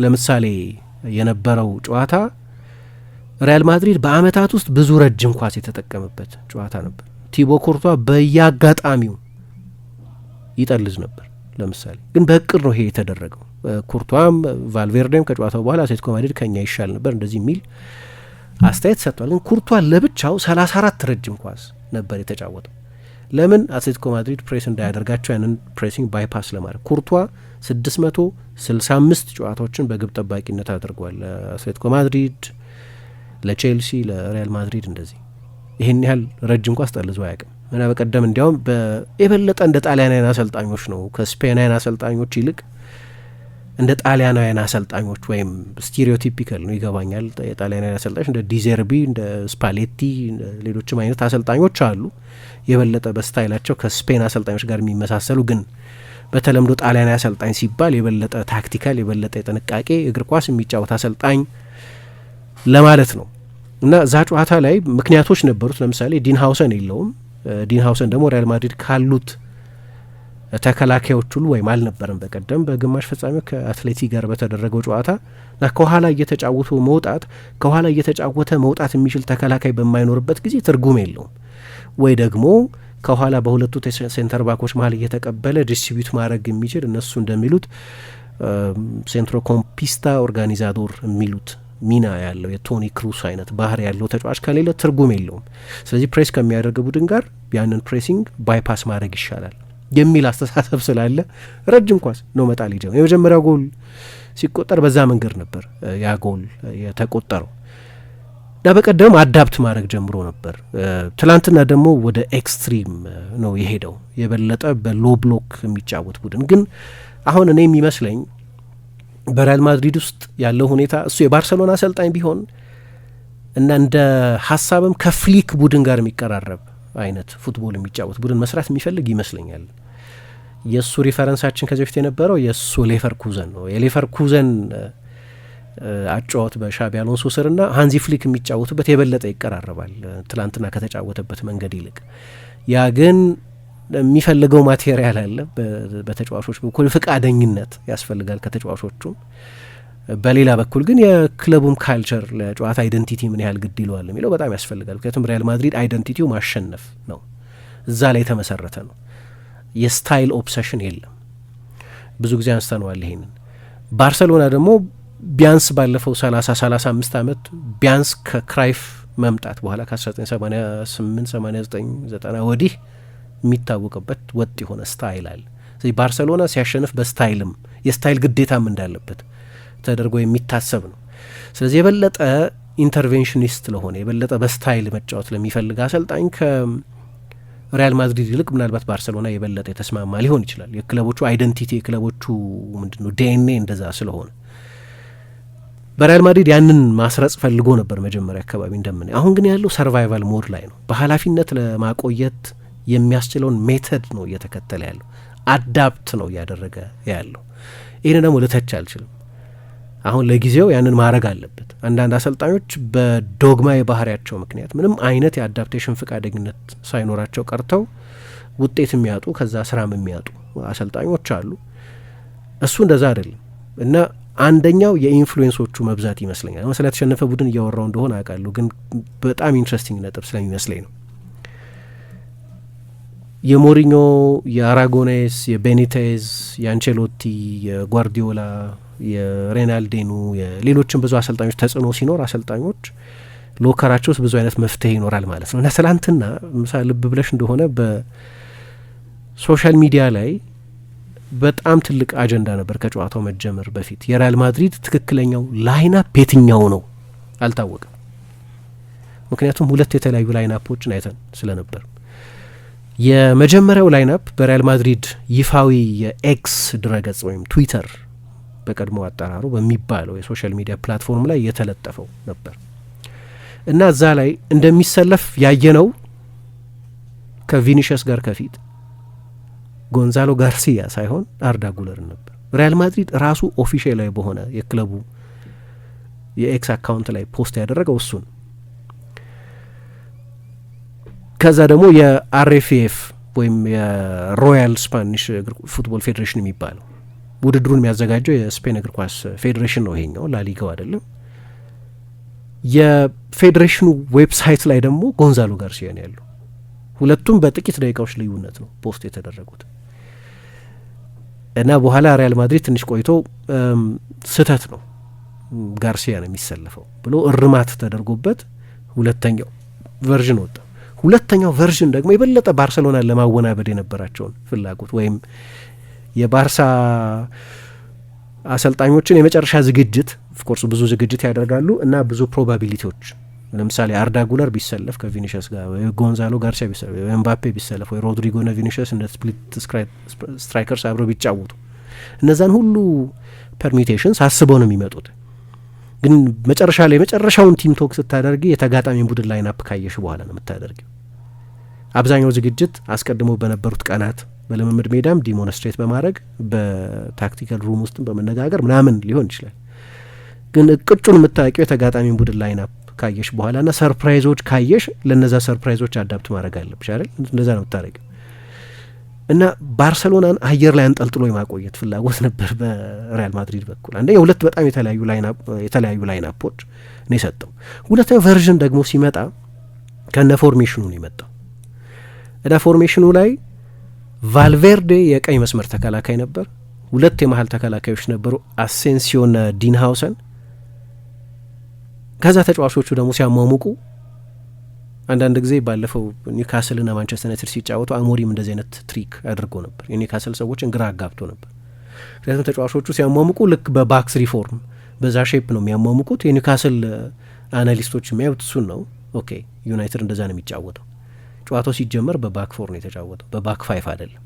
ለምሳሌ የነበረው ጨዋታ ሪያል ማድሪድ በአመታት ውስጥ ብዙ ረጅም ኳስ የተጠቀመበት ጨዋታ ነበር። ቲቦ ኮርቷ በየአጋጣሚው ይጠልዝ ነበር ለምሳሌ። ግን በእቅድ ነው ይሄ የተደረገው። ኮርቷም ቫልቬርዴም ከጨዋታው በኋላ አትሌቲኮ ማድሪድ ከኛ ይሻል ነበር እንደዚህ የሚል አስተያየት ሰጥቷል። ግን ኮርቷ ለብቻው 34 ረጅም ኳስ ነበር የተጫወተው። ለምን? አትሌቲኮ ማድሪድ ፕሬስ እንዳያደርጋቸው ያንን ፕሬሲንግ ባይፓስ ለማድረግ። ኮርቷ 665 ጨዋታዎችን በግብ ጠባቂነት አድርጓል። ለአትሌቲኮ ማድሪድ፣ ለቼልሲ፣ ለሪያል ማድሪድ እንደዚህ ይህን ያህል ረጅም ኳስ ጠልዞ አያውቅም እና በቀደም እንዲያውም የበለጠ እንደ ጣሊያናውያን አሰልጣኞች ነው ከስፔናውያን አሰልጣኞች ይልቅ እንደ ጣሊያናውያን አሰልጣኞች ወይም ስቴሪዮቲፒካል ነው ይገባኛል። የጣሊያናውያን አሰልጣኞች እንደ ዲዘርቢ፣ እንደ ስፓሌቲ፣ ሌሎችም አይነት አሰልጣኞች አሉ የበለጠ በስታይላቸው ከስፔን አሰልጣኞች ጋር የሚመሳሰሉ ግን በተለምዶ ጣሊያናዊ አሰልጣኝ ሲባል የበለጠ ታክቲካል፣ የበለጠ የጥንቃቄ እግር ኳስ የሚጫወት አሰልጣኝ ለማለት ነው እና እዛ ጨዋታ ላይ ምክንያቶች ነበሩት። ለምሳሌ ዲን ሀውሰን የለውም። ዲን ሀውሰን ደግሞ ሪያል ማድሪድ ካሉት ተከላካዮች ሁሉ ወይም አልነበረም በቀደም በግማሽ ፍጻሜው ከአትሌቲ ጋር በተደረገው ጨዋታ እና ከኋላ እየተጫወተ መውጣት የሚችል ተከላካይ በማይኖርበት ጊዜ ትርጉም የለውም። ወይ ደግሞ ከኋላ በሁለቱ ሴንተር ባኮች መሀል እየተቀበለ ዲስትሪቢዩት ማድረግ የሚችል እነሱ እንደሚሉት ሴንትሮ ኮምፒስታ ኦርጋኒዛዶር የሚሉት ሚና ያለው የቶኒ ክሩስ አይነት ባህር ያለው ተጫዋች ከሌለ ትርጉም የለውም። ስለዚህ ፕሬስ ከሚያደርግ ቡድን ጋር ያንን ፕሬሲንግ ባይፓስ ማድረግ ይሻላል የሚል አስተሳሰብ ስላለ ረጅም ኳስ ነው መጣል ይጀምራል። የመጀመሪያው ጎል ሲቆጠር በዛ መንገድ ነበር ያ ጎል የተቆጠረው እና በቀደም አዳፕት ማድረግ ጀምሮ ነበር። ትላንትና ደግሞ ወደ ኤክስትሪም ነው የሄደው የበለጠ በሎ ብሎክ የሚጫወት ቡድን። ግን አሁን እኔ የሚመስለኝ በሪያል ማድሪድ ውስጥ ያለው ሁኔታ እሱ የባርሰሎና አሰልጣኝ ቢሆን እና እንደ ሀሳብም ከፍሊክ ቡድን ጋር የሚቀራረብ አይነት ፉትቦል የሚጫወት ቡድን መስራት የሚፈልግ ይመስለኛል። የእሱ ሪፈረንሳችን ከዚህ በፊት የነበረው የእሱ ሌቨርኩዘን ነው። የሌቨርኩዘን አጫወት በሻቢ አሎንሶ ስር ና ሃንዚ ፍሊክ የሚጫወቱበት የበለጠ ይቀራረባል ትላንትና ከተጫወተበት መንገድ ይልቅ። ያ ግን የሚፈልገው ማቴሪያል አለ በተጫዋቾች በኩል ፍቃደኝነት ያስፈልጋል ከተጫዋቾቹም። በሌላ በኩል ግን የክለቡም ካልቸር ለጨዋታ አይደንቲቲ ምን ያህል ግድ ይለዋል የሚለው በጣም ያስፈልጋል። ምክንያቱም ሪያል ማድሪድ አይደንቲቲው ማሸነፍ ነው፣ እዛ ላይ የተመሰረተ ነው። የስታይል ኦብሰሽን የለም። ብዙ ጊዜ አንስተነዋል ይሄንን። ባርሰሎና ደግሞ ቢያንስ ባለፈው 30-35 ዓመት ቢያንስ ከክራይፍ መምጣት በኋላ ከ1988-89-90 ወዲህ የሚታወቅበት ወጥ የሆነ ስታይል አለ። ስለዚህ ባርሰሎና ሲያሸንፍ በስታይልም የስታይል ግዴታም እንዳለበት ተደርጎ የሚታሰብ ነው። ስለዚህ የበለጠ ኢንተርቬንሽኒስት ለሆነ የበለጠ በስታይል መጫወት ለሚፈልግ አሰልጣኝ ከሪያል ማድሪድ ይልቅ ምናልባት ባርሰሎና የበለጠ የተስማማ ሊሆን ይችላል። የክለቦቹ አይደንቲቲ የክለቦቹ ምንድነው ዲኤንኤ እንደዛ ስለሆነ በሪያል ማድሪድ ያንን ማስረጽ ፈልጎ ነበር መጀመሪያ አካባቢ እንደምን። አሁን ግን ያለው ሰርቫይቫል ሞድ ላይ ነው። በኃላፊነት ለማቆየት የሚያስችለውን ሜተድ ነው እየተከተለ ያለው። አዳፕት ነው እያደረገ ያለው። ይህን ደግሞ ልተች አልችልም። አሁን ለጊዜው ያንን ማድረግ አለበት። አንዳንድ አሰልጣኞች በዶግማ የባህሪያቸው ምክንያት ምንም አይነት የአዳፕቴሽን ፈቃደኝነት ሳይኖራቸው ቀርተው ውጤት የሚያጡ ከዛ ስራም የሚያጡ አሰልጣኞች አሉ። እሱ እንደዛ አይደለም እና አንደኛው የኢንፍሉዌንሶቹ መብዛት ይመስለኛል። ስለ ተሸነፈ ቡድን እያወራው እንደሆነ አውቃለሁ፣ ግን በጣም ኢንትረስቲንግ ነጥብ ስለሚመስለኝ ነው። የሞሪኞ፣ የአራጎኔስ፣ የቤኒቴዝ፣ የአንቸሎቲ፣ የጓርዲዮላ፣ የሬናልዴኑ የሌሎችም ብዙ አሰልጣኞች ተጽዕኖ ሲኖር አሰልጣኞች ሎከራቸው ውስጥ ብዙ አይነት መፍትሄ ይኖራል ማለት ነው እና ትላንትና ምሳሌ ልብ ብለሽ እንደሆነ በሶሻል ሚዲያ ላይ በጣም ትልቅ አጀንዳ ነበር ከጨዋታው መጀመር በፊት። የሪያል ማድሪድ ትክክለኛው ላይናፕ የትኛው ነው አልታወቅም። ምክንያቱም ሁለት የተለያዩ ላይናፖችን አይተን ስለነበር የመጀመሪያው ላይናፕ በሪያል ማድሪድ ይፋዊ የኤክስ ድረገጽ ወይም ትዊተር በቀድሞ አጠራሩ በሚባለው የሶሻል ሚዲያ ፕላትፎርም ላይ የተለጠፈው ነበር እና እዛ ላይ እንደሚሰለፍ ያየነው ከቪኒሽስ ጋር ከፊት ጎንዛሎ ጋርሲያ ሳይሆን አርዳ ጉለርን ነበር። ሪያል ማድሪድ ራሱ ኦፊሻላዊ በሆነ የክለቡ የኤክስ አካውንት ላይ ፖስት ያደረገው እሱን። ከዛ ደግሞ የአርኤፍኤፍ ወይም የሮያል ስፓኒሽ ፉትቦል ፌዴሬሽን የሚባለው ውድድሩን የሚያዘጋጀው የስፔን እግር ኳስ ፌዴሬሽን ነው። ይሄኛው ላሊጋው አይደለም። የፌዴሬሽኑ ዌብሳይት ላይ ደግሞ ጎንዛሎ ጋርሲያ ነው ያለው። ሁለቱም በጥቂት ደቂቃዎች ልዩነት ነው ፖስት የተደረጉት እና በኋላ ሪያል ማድሪድ ትንሽ ቆይቶ ስህተት ነው ጋርሲያ ነው የሚሰለፈው ብሎ እርማት ተደርጎበት ሁለተኛው ቨርዥን ወጣ። ሁለተኛው ቨርዥን ደግሞ የበለጠ ባርሰሎናን ለማወናበድ የነበራቸውን ፍላጎት ወይም የባርሳ አሰልጣኞችን የመጨረሻ ዝግጅት ኦፍኮርስ ብዙ ዝግጅት ያደርጋሉ እና ብዙ ፕሮባቢሊቲዎች ለምሳሌ አርዳ ጉለር ቢሰለፍ ከቪኒሽስ ጋር ወይ ጎንዛሎ ጋርሲያ ቢሰለፍ ወይ ኤምባፔ ቢሰለፍ ወይ ሮድሪጎ ና ቪኒሽስ እንደ ስፕሊት ስትራይከርስ አብረው ቢጫወቱ እነዛን ሁሉ ፐርሚቴሽንስ አስበው ነው የሚመጡት። ግን መጨረሻ ላይ መጨረሻውን ቲም ቶክ ስታደርጊ የተጋጣሚ ቡድን ላይናፕ ካየሽ በኋላ ነው የምታደርጊው። አብዛኛው ዝግጅት አስቀድሞ በነበሩት ቀናት በልምምድ ሜዳም ዲሞንስትሬት በማድረግ በታክቲካል ሩም ውስጥ በመነጋገር ምናምን ሊሆን ይችላል። ግን እቅጩን የምታውቂው የተጋጣሚ ቡድን ላይናፕ ካየሽ በኋላ ና ሰርፕራይዞች ካየሽ ለነዛ ሰርፕራይዞች አዳፕት ማድረግ አለብሽ አይደል? እንደዛ ነው የምታደርጊው እና ባርሰሎናን አየር ላይ አንጠልጥሎ የማቆየት ፍላጎት ነበር በሪያል ማድሪድ በኩል። አንደኛ ሁለት በጣም የተለያዩ ላይናፖች ነው የሰጠው። ሁለተኛው ቨርዥን ደግሞ ሲመጣ ከነ ፎርሜሽኑ ነው የመጣው እና ፎርሜሽኑ ላይ ቫልቬርዴ የቀኝ መስመር ተከላካይ ነበር። ሁለት የመሀል ተከላካዮች ነበሩ፣ አሴንሲዮና ዲን ሃውሰን። ከዛ ተጫዋቾቹ ደግሞ ሲያሟሙቁ አንዳንድ ጊዜ ባለፈው ኒውካስልና ማንቸስተር ዩናይትድ ሲጫወቱ አሞሪም እንደዚህ አይነት ትሪክ አድርጎ ነበር። የኒውካስል ሰዎችን ግራ አጋብቶ ነበር። ምክንያቱም ተጫዋቾቹ ሲያሟሙቁ ልክ በባክስ ሪፎርም በዛ ሼፕ ነው የሚያሟሙቁት። የኒውካስል አናሊስቶች የሚያዩት እሱን ነው። ኦኬ ዩናይትድ እንደዛ ነው የሚጫወተው። ጨዋታው ሲጀመር በባክ ፎር ነው የተጫወተው፣ በባክ ፋይፍ አይደለም።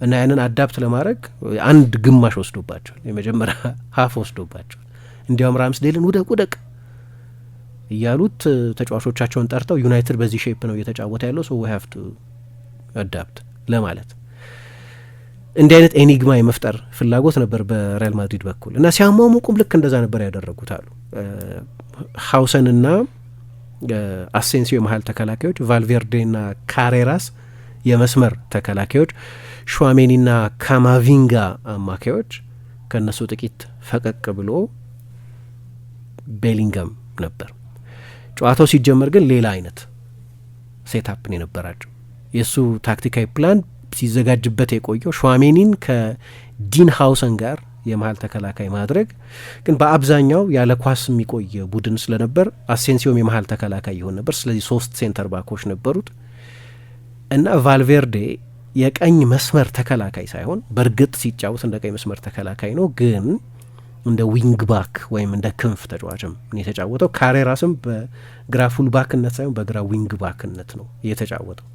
እና ያንን አዳፕት ለማድረግ አንድ ግማሽ ወስዶባቸዋል፣ የመጀመሪያ ሀፍ ወስዶባቸዋል። እንዲያውም ራምስዴልን ውደቅ እያሉት ተጫዋቾቻቸውን ጠርተው ዩናይትድ በዚህ ሼፕ ነው እየተጫወተ ያለው ሶ ዊ ሃቭ ቱ አዳፕት ለማለት እንዲህ አይነት ኤኒግማ የመፍጠር ፍላጎት ነበር በሪያል ማድሪድ በኩል እና ሲያሟሙቁም ልክ እንደዛ ነበር ያደረጉት አሉ። ሀውሰንና አሴንሲዮ የመሀል ተከላካዮች፣ ቫልቬርዴና ካሬራስ የመስመር ተከላካዮች፣ ሹዋሜኒና ካማቪንጋ አማካዮች፣ ከእነሱ ጥቂት ፈቀቅ ብሎ ቤሊንገም ነበር። ጨዋታው ሲጀመር ግን ሌላ አይነት ሴትአፕ ነው የነበራቸው። የእሱ ታክቲካዊ ፕላን ሲዘጋጅበት የቆየው ሹዋሜኒን ከዲን ሃውሰን ጋር የመሀል ተከላካይ ማድረግ፣ ግን በአብዛኛው ያለ ኳስ የሚቆይ ቡድን ስለነበር አሴንሲዮም የመሀል ተከላካይ ይሆን ነበር። ስለዚህ 3 ሴንተር ባኮች ነበሩት እና ቫልቬርዴ የቀኝ መስመር ተከላካይ ሳይሆን በእርግጥ ሲጫወት እንደ ቀኝ መስመር ተከላካይ ነው፣ ግን እንደ ዊንግ ባክ ወይም እንደ ክንፍ ተጫዋችም የተጫወተው። ካሬራስም በግራ ፉል ባክነት ሳይሆን በግራ ዊንግ ባክነት ነው የተጫወተው።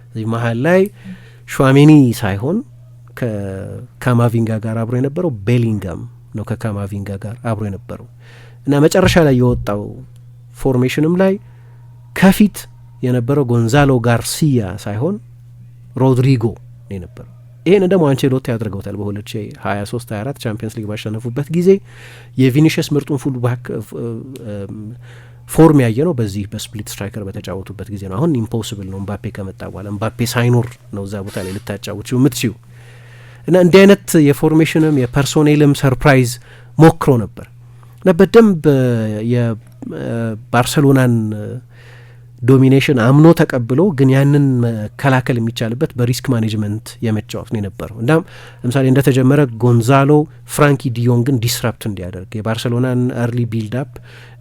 እዚህ መሀል ላይ ሹዋሜኒ ሳይሆን ከካማቪንጋ ጋር አብሮ የነበረው ቤሊንጋም ነው። ከካማቪንጋ ጋር አብሮ የነበረው እና መጨረሻ ላይ የወጣው ፎርሜሽንም ላይ ከፊት የነበረው ጎንዛሎ ጋርሲያ ሳይሆን ሮድሪጎ ነው የነበረው። ይህን ደግሞ አንቼሎቲ ያደርገውታል። በ2023/24 ቻምፒየንስ ሊግ ባሸነፉበት ጊዜ የቪኒሽስ ምርጡን ፉል ባክ ፎርም ያየ ነው በዚህ በስፕሊት ስትራይከር በተጫወቱበት ጊዜ ነው። አሁን ኢምፖስብል ነው። ምባፔ ከመጣ በኋላ ምባፔ ሳይኖር ነው እዛ ቦታ ላይ ልታጫወት የምትችው እና እንዲህ አይነት የፎርሜሽንም የፐርሶኔልም ሰርፕራይዝ ሞክሮ ነበር እና በደንብ የባርሰሎናን ዶሚኔሽን አምኖ ተቀብሎ ግን ያንን መከላከል የሚቻልበት በሪስክ ማኔጅመንት የመጫወት ነው የነበረው። እናም ለምሳሌ እንደተጀመረ ጎንዛሎ ፍራንኪ ዲዮንግን ዲስረፕት እንዲያደርግ፣ የባርሰሎናን ኤርሊ ቢልድ አፕ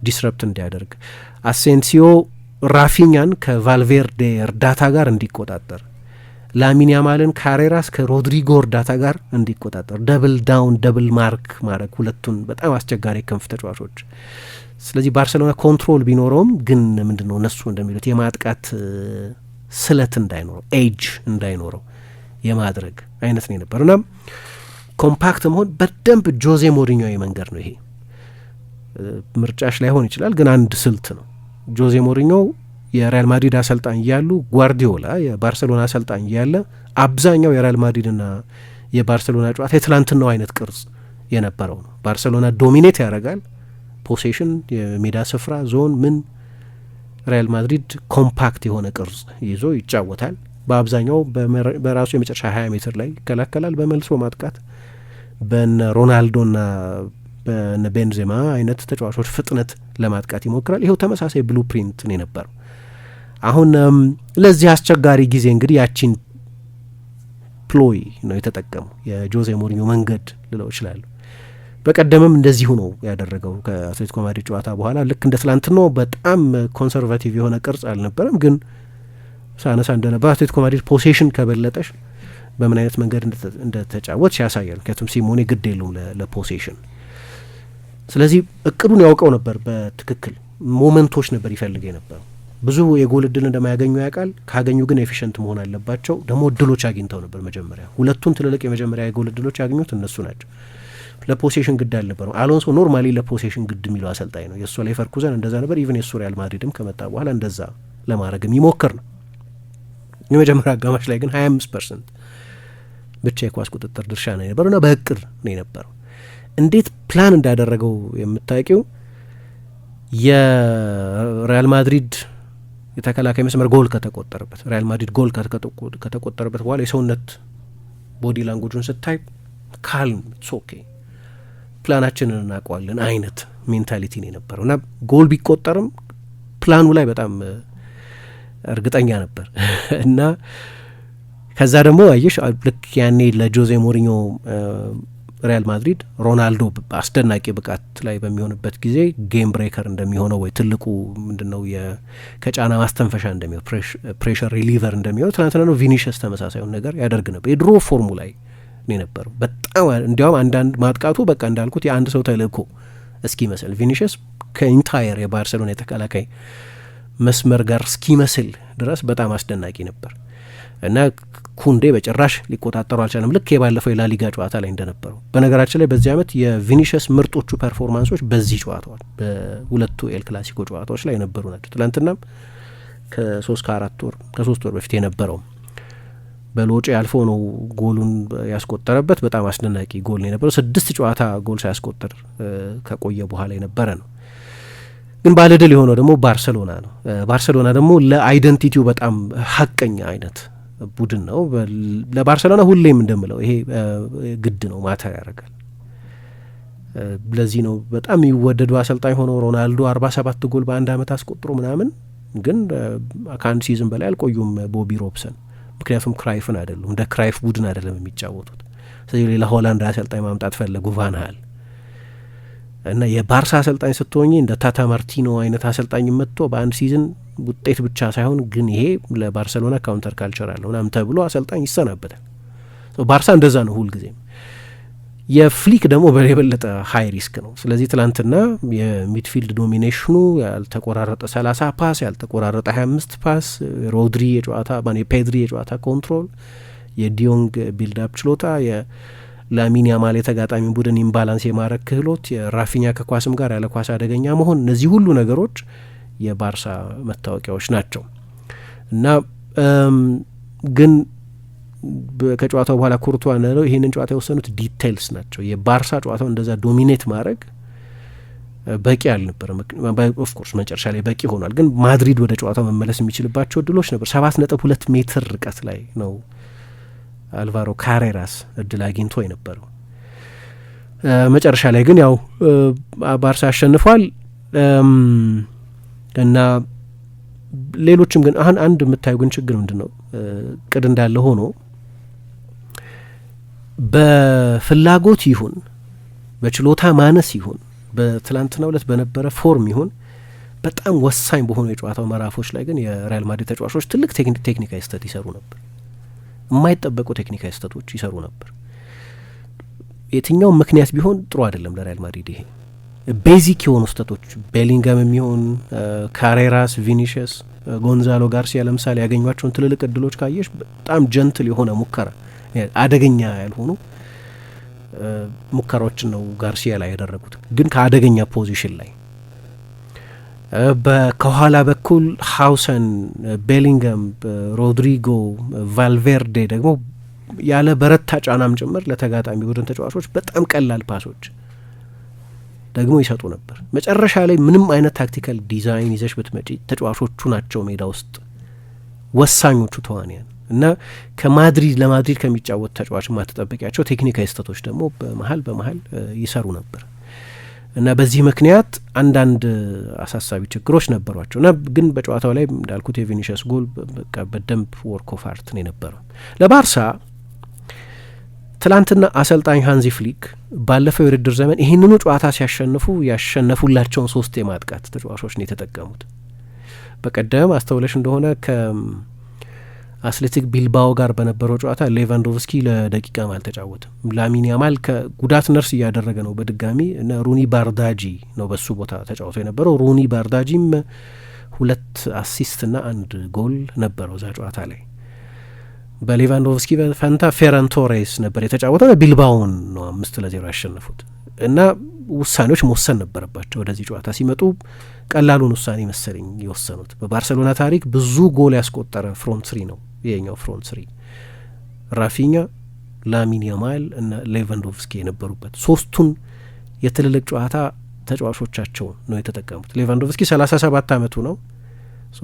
ዲስረፕት እንዲያደርግ፣ አሴንሲዮ ራፊኛን ከቫልቬርዴ እርዳታ ጋር እንዲቆጣጠር፣ ላሚን ያማልን ካሬራስ ከሮድሪጎ እርዳታ ጋር እንዲቆጣጠር፣ ደብል ዳውን ደብል ማርክ ማድረግ ሁለቱን በጣም አስቸጋሪ ክንፍ ተጫዋቾች። ስለዚህ ባርሰሎና ኮንትሮል ቢኖረውም ግን ምንድን ነው እነሱ እንደሚሉት የማጥቃት ስለት እንዳይኖረው ኤጅ እንዳይኖረው የማድረግ አይነት ነው የነበር እና ኮምፓክት መሆን በደንብ ጆዜ ሞሪኞ መንገድ ነው። ይሄ ምርጫሽ ላይሆን ይችላል፣ ግን አንድ ስልት ነው። ጆዜ ሞሪኞ የሪያል ማድሪድ አሰልጣኝ እያሉ ጓርዲዮላ የባርሰሎና አሰልጣኝ እያለ አብዛኛው የሪያል ማድሪድና የባርሰሎና ጨዋታ የትላንትናው አይነት ቅርጽ የነበረው ነው። ባርሰሎና ዶሚኔት ያደርጋል፣ ፖሴሽን፣ የሜዳ ስፍራ፣ ዞን ምን፣ ሪያል ማድሪድ ኮምፓክት የሆነ ቅርጽ ይዞ ይጫወታል። በአብዛኛው በራሱ የመጨረሻ 20 ሜትር ላይ ይከላከላል። በመልሶ ማጥቃት በነ ሮናልዶና በነ ቤንዜማ አይነት ተጫዋቾች ፍጥነት ለማጥቃት ይሞክራል። ይኸው ተመሳሳይ ብሉ ፕሪንት ነው የነበረው። አሁን ለዚህ አስቸጋሪ ጊዜ እንግዲህ ያቺን ፕሎይ ነው የተጠቀሙ የጆዜ ሞሪኞ መንገድ ልለው ይችላሉ። በቀደምም እንደዚሁ ነው ያደረገው ከአትሌቲኮ ማድሪድ ጨዋታ በኋላ ልክ እንደ ትላንት ነው። በጣም ኮንሰርቫቲቭ የሆነ ቅርጽ አልነበረም፣ ግን ሳነሳ እንደነበር አትሌቲኮ ማድሪድ ፖሴሽን ከበለጠሽ በምን አይነት መንገድ እንደተጫወት ያሳያል። ምክንያቱም ሲሞኔ ግድ የለውም ለፖሴሽን። ስለዚህ እቅዱን ያውቀው ነበር በትክክል ሞመንቶች ነበር ይፈልግ የነበረው። ብዙ የጎል እድል እንደማያገኙ ያውቃል። ካገኙ ግን ኤፊሽንት መሆን አለባቸው። ደግሞ እድሎች አግኝተው ነበር። መጀመሪያ ሁለቱን ትልልቅ የመጀመሪያ የጎል እድሎች ያገኙት እነሱ ናቸው። ለፖሴሽን ግድ አልነበረው። አሎንሶ ኖርማሊ ለፖሴሽን ግድ የሚለው አሰልጣኝ ነው። የእሱ ሌቨርኩዘን እንደዛ ነበር። ኢቨን የእሱ ሪያል ማድሪድም ከመጣ በኋላ እንደዛ ለማድረግ የሚሞክር ነው። የመጀመሪያ አጋማሽ ላይ ግን 25% ብቻ የኳስ ቁጥጥር ድርሻ ነው የነበረው እና በእቅድ ነው የነበረው። እንዴት ፕላን እንዳደረገው የምታውቂው የሪያል ማድሪድ የተከላካይ መስመር ጎል ከተቆጠረበት ሪያል ማድሪድ ጎል ከተቆጠረበት በኋላ የሰውነት ቦዲ ላንጉጁን ስታይ ካልም ኦኬ ፕላናችንን እናውቀዋለን አይነት ሜንታሊቲ ነው የነበረው እና ጎል ቢቆጠርም ፕላኑ ላይ በጣም እርግጠኛ ነበር እና ከዛ ደግሞ አየሽ ልክ ያኔ ለጆዜ ሞሪኞ ሪያል ማድሪድ ሮናልዶ አስደናቂ ብቃት ላይ በሚሆንበት ጊዜ ጌም ብሬከር እንደሚሆነው ወይ ትልቁ ምንድነው ከጫና ማስተንፈሻ እንደሚሆን ፕሬሸር ሪሊቨር እንደሚሆን ትናንትና ነው ቪኒሽስ ተመሳሳዩን ነገር ያደርግ ነበር። የድሮ ፎርሙ ላይ ነው የነበረው በጣም እንዲያውም አንዳንድ ማጥቃቱ በቃ እንዳልኩት የአንድ ሰው ተልእኮ እስኪመስል ቪኒሽስ ከኢንታየር የባርሴሎና የተከላካይ መስመር ጋር እስኪመስል ድረስ በጣም አስደናቂ ነበር እና ኩንዴ በጭራሽ ሊቆጣጠሩ አልቻለም። ልክ የባለፈው የላሊጋ ጨዋታ ላይ እንደነበረው። በነገራችን ላይ በዚህ ዓመት የቪኒሽስ ምርጦቹ ፐርፎርማንሶች በዚህ ጨዋታዋል በሁለቱ ኤል ክላሲኮ ጨዋታዎች ላይ የነበሩ ናቸው። ትላንትናም ከ3 ወር በፊት የነበረው በሎጬ አልፎ ነው ጎሉን ያስቆጠረበት። በጣም አስደናቂ ጎል ነው የነበረው። 6 ጨዋታ ጎል ሳያስቆጠር ከቆየ በኋላ የነበረ ነው። ግን ባለድል የሆነው ደግሞ ባርሴሎና ነው። ባርሴሎና ደግሞ ለአይደንቲቲው በጣም ሀቀኛ አይነት ቡድን ነው። ለባርሴሎና ሁሌም እንደምለው ይሄ ግድ ነው፣ ማተር ያደርጋል። ለዚህ ነው በጣም የሚወደዱ አሰልጣኝ ሆነው ሮናልዶ 47 ጎል በአንድ አመት አስቆጥሮ ምናምን፣ ግን ከአንድ ሲዝን በላይ አልቆዩም ቦቢ ሮብሰን። ምክንያቱም ክራይፍን አይደሉም፣ እንደ ክራይፍ ቡድን አይደለም የሚጫወቱት። ስለዚህ ሌላ ሆላንድ አሰልጣኝ ማምጣት ፈለጉ ቫን ሃል እና የባርሳ አሰልጣኝ ስትሆኚ እንደ ታታ ማርቲኖ አይነት አሰልጣኝ መጥቶ በአንድ ሲዝን ውጤት ብቻ ሳይሆን ግን ይሄ ለባርሴሎና ካውንተር ካልቸር አለው ምናምን ተብሎ አሰልጣኝ ይሰናበታል። ባርሳ እንደዛ ነው ሁልጊዜም። የፍሊክ ደግሞ የበለጠ ሀይ ሪስክ ነው። ስለዚህ ትላንትና የሚድፊልድ ዶሚኔሽኑ ያልተቆራረጠ 30 ፓስ ያልተቆራረጠ 25 ፓስ ሮድሪ የጨዋታ የፔድሪ የጨዋታ ኮንትሮል፣ የዲዮንግ ቢልዳፕ ችሎታ፣ የላሚን ያማል የተጋጣሚ ቡድን ኢምባላንስ የማረግ ክህሎት፣ የራፊኛ ከኳስም ጋር ያለ ኳስ አደገኛ መሆን፣ እነዚህ ሁሉ ነገሮች የባርሳ መታወቂያዎች ናቸው እና ግን ከጨዋታው በኋላ ኩርቷ ነው ይሄንን ጨዋታ የወሰኑት ዲቴይልስ ናቸው። የባርሳ ጨዋታው እንደዛ ዶሚኔት ማድረግ በቂ አልነበረም። ኦፍኮርስ መጨረሻ ላይ በቂ ሆኗል፣ ግን ማድሪድ ወደ ጨዋታው መመለስ የሚችልባቸው እድሎች ነበር። 7.2 ሜትር ርቀት ላይ ነው አልቫሮ ካሬራስ እድል አግኝቶ የነበረው። መጨረሻ ላይ ግን ያው ባርሳ አሸንፏል እና ሌሎችም ግን አንድ የምታዩ ግን ችግር ምንድን ነው? ቅድ እንዳለ ሆኖ በፍላጎት ይሁን በችሎታ ማነስ ይሁን በትላንትናው ዕለት በነበረ ፎርም ይሁን በጣም ወሳኝ በሆኑ የጨዋታው ምዕራፎች ላይ ግን የሪያል ማድሪድ ተጫዋቾች ትልቅ ቴክኒካዊ ስህተት ይሰሩ ነበር። የማይጠበቁ ቴክኒካዊ ስህተቶች ይሰሩ ነበር። የትኛውም ምክንያት ቢሆን ጥሩ አይደለም ለሪያል ማድሪድ። ይሄ ቤዚክ የሆኑ ስህተቶች ቤሊንጋም የሚሆን ካሬራስ፣ ቪኒሽስ፣ ጎንዛሎ ጋርሲያ ለምሳሌ ያገኟቸውን ትልልቅ እድሎች ካየሽ በጣም ጀንትል የሆነ ሙከራ አደገኛ ያልሆኑ ሙከራዎችን ነው ጋርሲያ ላይ ያደረጉት፣ ግን ከአደገኛ ፖዚሽን ላይ ከኋላ በኩል ሀውሰን፣ ቤሊንጋም፣ ሮድሪጎ፣ ቫልቬርዴ ደግሞ ያለ በረታ ጫናም ጭምር ለተጋጣሚ ቡድን ተጫዋቾች በጣም ቀላል ፓሶች ደግሞ ይሰጡ ነበር። መጨረሻ ላይ ምንም አይነት ታክቲካል ዲዛይን ይዘሽ ብትመጪ ተጫዋቾቹ ናቸው ሜዳ ውስጥ ወሳኞቹ ተዋንያን እና ለማድሪድ ከሚጫወት ተጫዋች ማትጠበቂያቸው ቴክኒካዊ ስህተቶች ደግሞ በመሀል ይሰሩ ነበር እና በዚህ ምክንያት አንዳንድ አሳሳቢ ችግሮች ነበሯቸው እና ግን በጨዋታው ላይ እንዳልኩት የቪኒሽስ ጎል በቃ በደንብ ወርክ ኦፍ አርት ነው የነበረው ለባርሳ። ትላንትና አሰልጣኝ ሃንዚ ፍሊክ ባለፈው የውድድር ዘመን ይህንኑ ጨዋታ ሲያሸንፉ ያሸነፉላቸውን 3 የማጥቃት ተጫዋቾች ነው የተጠቀሙት። በቀደም አስተውለሽ እንደሆነ ከአትሌቲክ ቢልባኦ ጋር በነበረው ጨዋታ ሌቫንዶቭስኪ ለደቂቃም አልተጫወትም። ላሚን ያማል ከጉዳት ነርስ እያደረገ ነው በድጋሚ እና ሩኒ ባርዳጂ ነው በሱ ቦታ ተጫውቶ የነበረው። ሩኒ ባርዳጂም 2 አሲስት እና 1 ጎል ነበረው እዛ ጨዋታ ላይ። በሌቫንዶቭስኪ ፈንታ ፌረን ቶሬስ ነበር የተጫወተው። ቢልባውን ነው 5-0 ያሸነፉት እና ውሳኔዎች መወሰን ነበረባቸው። ወደዚህ ጨዋታ ሲመጡ ቀላሉን ውሳኔ መሰለኝ የወሰኑት። በባርሴሎና ታሪክ ብዙ ጎል ያስቆጠረ ፍሮንት ስሪ ነው ይሄኛው ፍሮንት ስሪ። ራፊኛ፣ ላሚን ያማል እና ሌቫንዶቭስኪ የነበሩበት 3ቱን የትልልቅ ጨዋታ ተጫዋቾቻቸውን ነው የተጠቀሙት። ሌቫንዶቭስኪ 37 ዓመቱ ነው።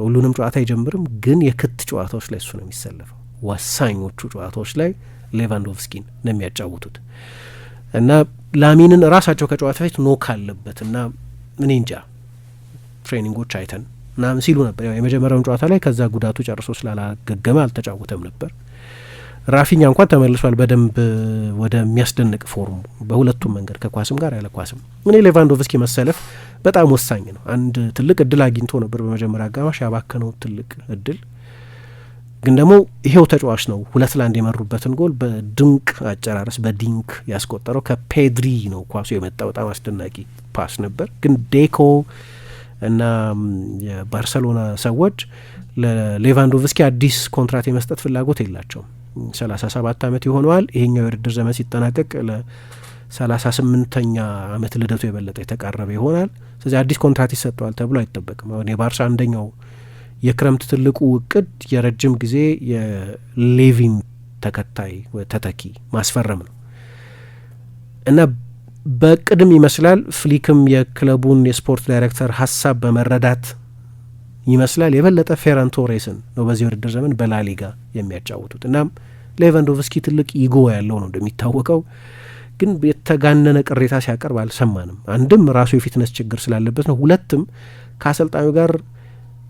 ሁሉንም ጨዋታ አይጀምርም፣ ግን የክት ጨዋታዎች ላይ እሱ ነው የሚሰለፈው። ወሳኞቹ ጨዋታዎች ላይ ሌቫንዶቭስኪን ነው የሚያጫውቱት እና ላሚንን ራሳቸው ከጨዋታ ፊት ኖክ አለበት እና እኔ እንጃ ትሬኒንጎች አይተን ምናምን ሲሉ ነበር። ያው የመጀመሪያውን ጨዋታ ላይ ከዛ ጉዳቱ ጨርሶ ስላላገገመ አልተጫወተም ነበር። ራፊኛ እንኳን ተመልሷል በደንብ ወደሚያስደንቅ ፎርሙ በሁለቱም መንገድ ከኳስም ጋር ያለ ኳስም። እኔ ሌቫንዶቭስኪ መሰለፍ በጣም ወሳኝ ነው። አንድ ትልቅ እድል አግኝቶ ነበር በመጀመሪያ አጋማሽ፣ ያባከነው ትልቅ እድል ግን ደግሞ ይሄው ተጫዋች ነው 2-1 የመሩበትን ጎል በድንቅ አጨራረስ በዲንክ ያስቆጠረው። ከፔድሪ ነው ኳሱ የመጣው፣ በጣም አስደናቂ ፓስ ነበር። ግን ዴኮ እና የባርሰሎና ሰዎች ለሌቫንዶቭስኪ አዲስ ኮንትራት የመስጠት ፍላጎት የላቸውም። 37 ዓመት ይሆነዋል። ይሄኛው የውድድር ዘመን ሲጠናቀቅ ለ38ኛ ዓመት ልደቱ የበለጠ የተቃረበ ይሆናል። ስለዚህ አዲስ ኮንትራት ይሰጠዋል ተብሎ አይጠበቅም። አሁን የባርሳ አንደኛው የክረምት ትልቁ እቅድ የረጅም ጊዜ የሌቪን ተከታይ ተተኪ ማስፈረም ነው እና በቅድም ይመስላል ፍሊክም የክለቡን የስፖርት ዳይሬክተር ሀሳብ በመረዳት ይመስላል የበለጠ ፌራን ቶሬስን ነው በዚህ ውድድር ዘመን በላሊጋ የሚያጫውቱት። እናም ሌቫንዶቭስኪ ትልቅ ኢጎ ያለው ነው እንደሚታወቀው፣ ግን የተጋነነ ቅሬታ ሲያቀርብ አልሰማንም። አንድም ራሱ የፊትነስ ችግር ስላለበት ነው፣ ሁለትም ከአሰልጣኙ ጋር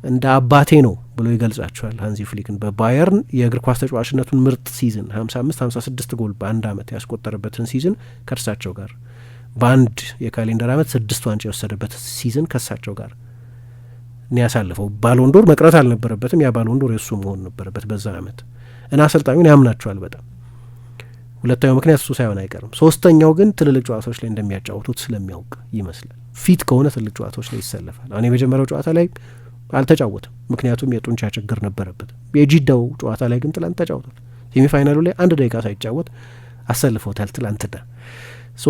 እንደ አባቴ ነው ብሎ ይገልጻቸዋል ሃንዚ ፍሊክን። በባየርን የእግር ኳስ ተጫዋችነቱን ምርጥ ሲዝን 55-56 ጎል በአንድ አመት ያስቆጠረበትን ሲዝን ከእርሳቸው ጋር፣ በአንድ የካሌንደር አመት 6 ዋንጫ የወሰደበት ሲዝን ከእርሳቸው ጋር ነው ያሳለፈው። ባሎንዶር መቅረት አልነበረበትም፣ ያ ባሎንዶር የሱ መሆን ነበረበት በዛ አመት እና አሰልጣኙን ያምናቸዋል በጣም። ሁለተኛው ምክንያት እሱ ሳይሆን አይቀርም። ሶስተኛው ግን ትልልቅ ጨዋታዎች ላይ እንደሚያጫውቱት ስለሚያውቅ ይመስላል። ፊት ከሆነ ትልቅ ጨዋታዎች ላይ ይሰለፋል። አሁን የመጀመሪያው ጨዋታ ላይ አልተጫወተም፣ ምክንያቱም የጡንቻ ችግር ነበረበት። የጂዳው ጨዋታ ላይ ግን ትላንት ተጫውቷል። ሴሚፋይናሉ ላይ 1 ደቂቃ ሳይጫወት አሰልፎታል ትላንትና።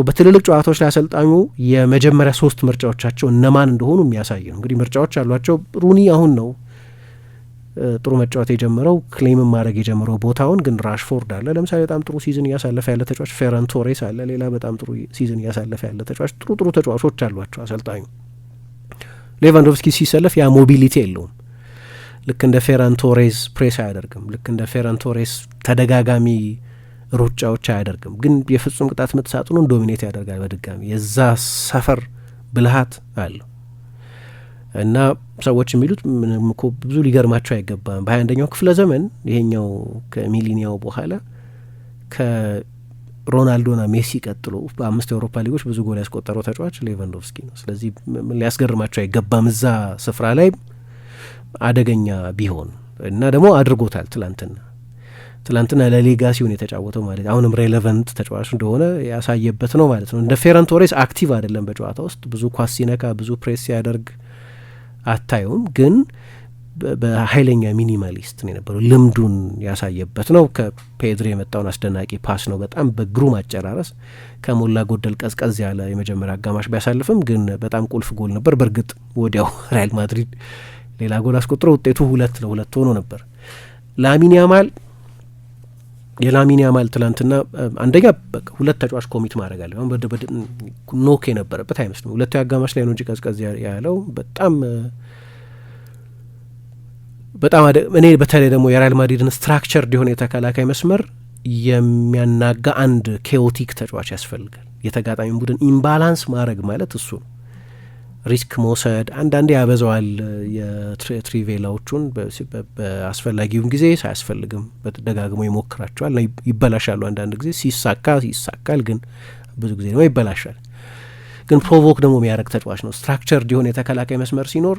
በትልልቅ ጨዋታዎች ላይ አሰልጣኙ የመጀመሪያ 3 ምርጫዎቻቸው እነማን እንደሆኑ የሚያሳይ ነው። እንግዲህ ምርጫዎች አሏቸው። ሩኒ አሁን ነው ጥሩ መጫወት የጀመረው፣ ክሌምም ማድረግ የጀመረው ቦታውን። ግን ራሽፎርድ አለ ለምሳሌ፣ በጣም ጥሩ ሲዝን እያሳለፈ ያለ ተጫዋች። ፌራን ቶሬስ አለ ሌላ በጣም ጥሩ ሲዝን እያሳለፈ ያለ ተጫዋች። ጥሩ ተጫዋቾች አሏቸው አሰልጣኙ። ሌቫንዶቭስኪ ሲሰለፍ ያ ሞቢሊቲ የለውም። ልክ እንደ ፌራን ቶሬስ ፕሬስ አያደርግም። ልክ እንደ ፌራን ቶሬስ ተደጋጋሚ ሩጫዎች አያደርግም። ግን የፍጹም ቅጣት ምት ሳጥኑን ዶሚኔት ያደርጋል በድጋሚ። የዛ ሰፈር ብልሃት አለው እና ሰዎች የሚሉት ምንም እኮ ብዙ ሊገርማቸው አይገባም። በ21ኛው ክፍለ ዘመን ይሄኛው ከሚሊኒያው በኋላ ከሮናልዶና ሜሲ ቀጥሎ በ5 የአውሮፓ ሊጎች ብዙ ጎል ያስቆጠረው ተጫዋች ሌቫንዶቭስኪ ነው። ስለዚህ ሊያስገርማቸው አይገባም እዛ ስፍራ ላይ አደገኛ ቢሆን እና ደግሞ አድርጎታል ትላንትና ለሌጋሲውን የተጫወተው ማለት አሁንም ሬሌቨንት ተጫዋች እንደሆነ ያሳየበት ነው ማለት ነው። እንደ ፌራን ቶሬስ አክቲቭ አይደለም በጨዋታ ውስጥ ብዙ ኳስ ሲነካ ብዙ ፕሬስ ሲያደርግ አታዩም። ግን በኃይለኛ ሚኒማሊስት ነው የነበረው። ልምዱን ያሳየበት ነው። ከፔድሪ የመጣውን አስደናቂ ፓስ ነው በጣም በግሩም አጨራረስ ከሞላ ጎደል ቀዝቀዝ ያለ የመጀመሪያ አጋማሽ ቢያሳልፍም ግን በጣም ቁልፍ ጎል ነበር። በእርግጥ ወዲያው ሪያል ማድሪድ ሌላ ጎል አስቆጥሮ ውጤቱ 2-2 ሆኖ ነበር። የላሚን ያማል ትላንትና አንደኛ በቃ 2 ተጫዋች ኮሚት ማድረግ አለ። አሁን ኖክ የነበረበት አይመስልም። ሁለቱ አጋማሽ ላይ ነው እንጂ ቀዝቀዝ ያለው በጣም እኔ በተለይ ደግሞ የሪያል ማድሪድን ስትራክቸር የሆነ የተከላካይ መስመር የሚያናጋ አንድ ኬኦቲክ ተጫዋች ያስፈልጋል። የተጋጣሚ ቡድን ኢምባላንስ ማድረግ ማለት እሱ ነው። ሪስክ መውሰድ አንዳንዴ ያበዛዋል የትሪቬላዎቹን በአስፈላጊውም ጊዜ ሳያስፈልግም ደጋግሞ ይሞክራቸዋል፣ ይበላሻሉ። አንዳንድ ጊዜ ይሳካል፣ ግን ብዙ ጊዜ ደግሞ ይበላሻል። ግን ፕሮቮክ ደግሞ የሚያደርግ ተጫዋች ነው። ስትራክቸር የሆነ የተከላካይ መስመር ሲኖር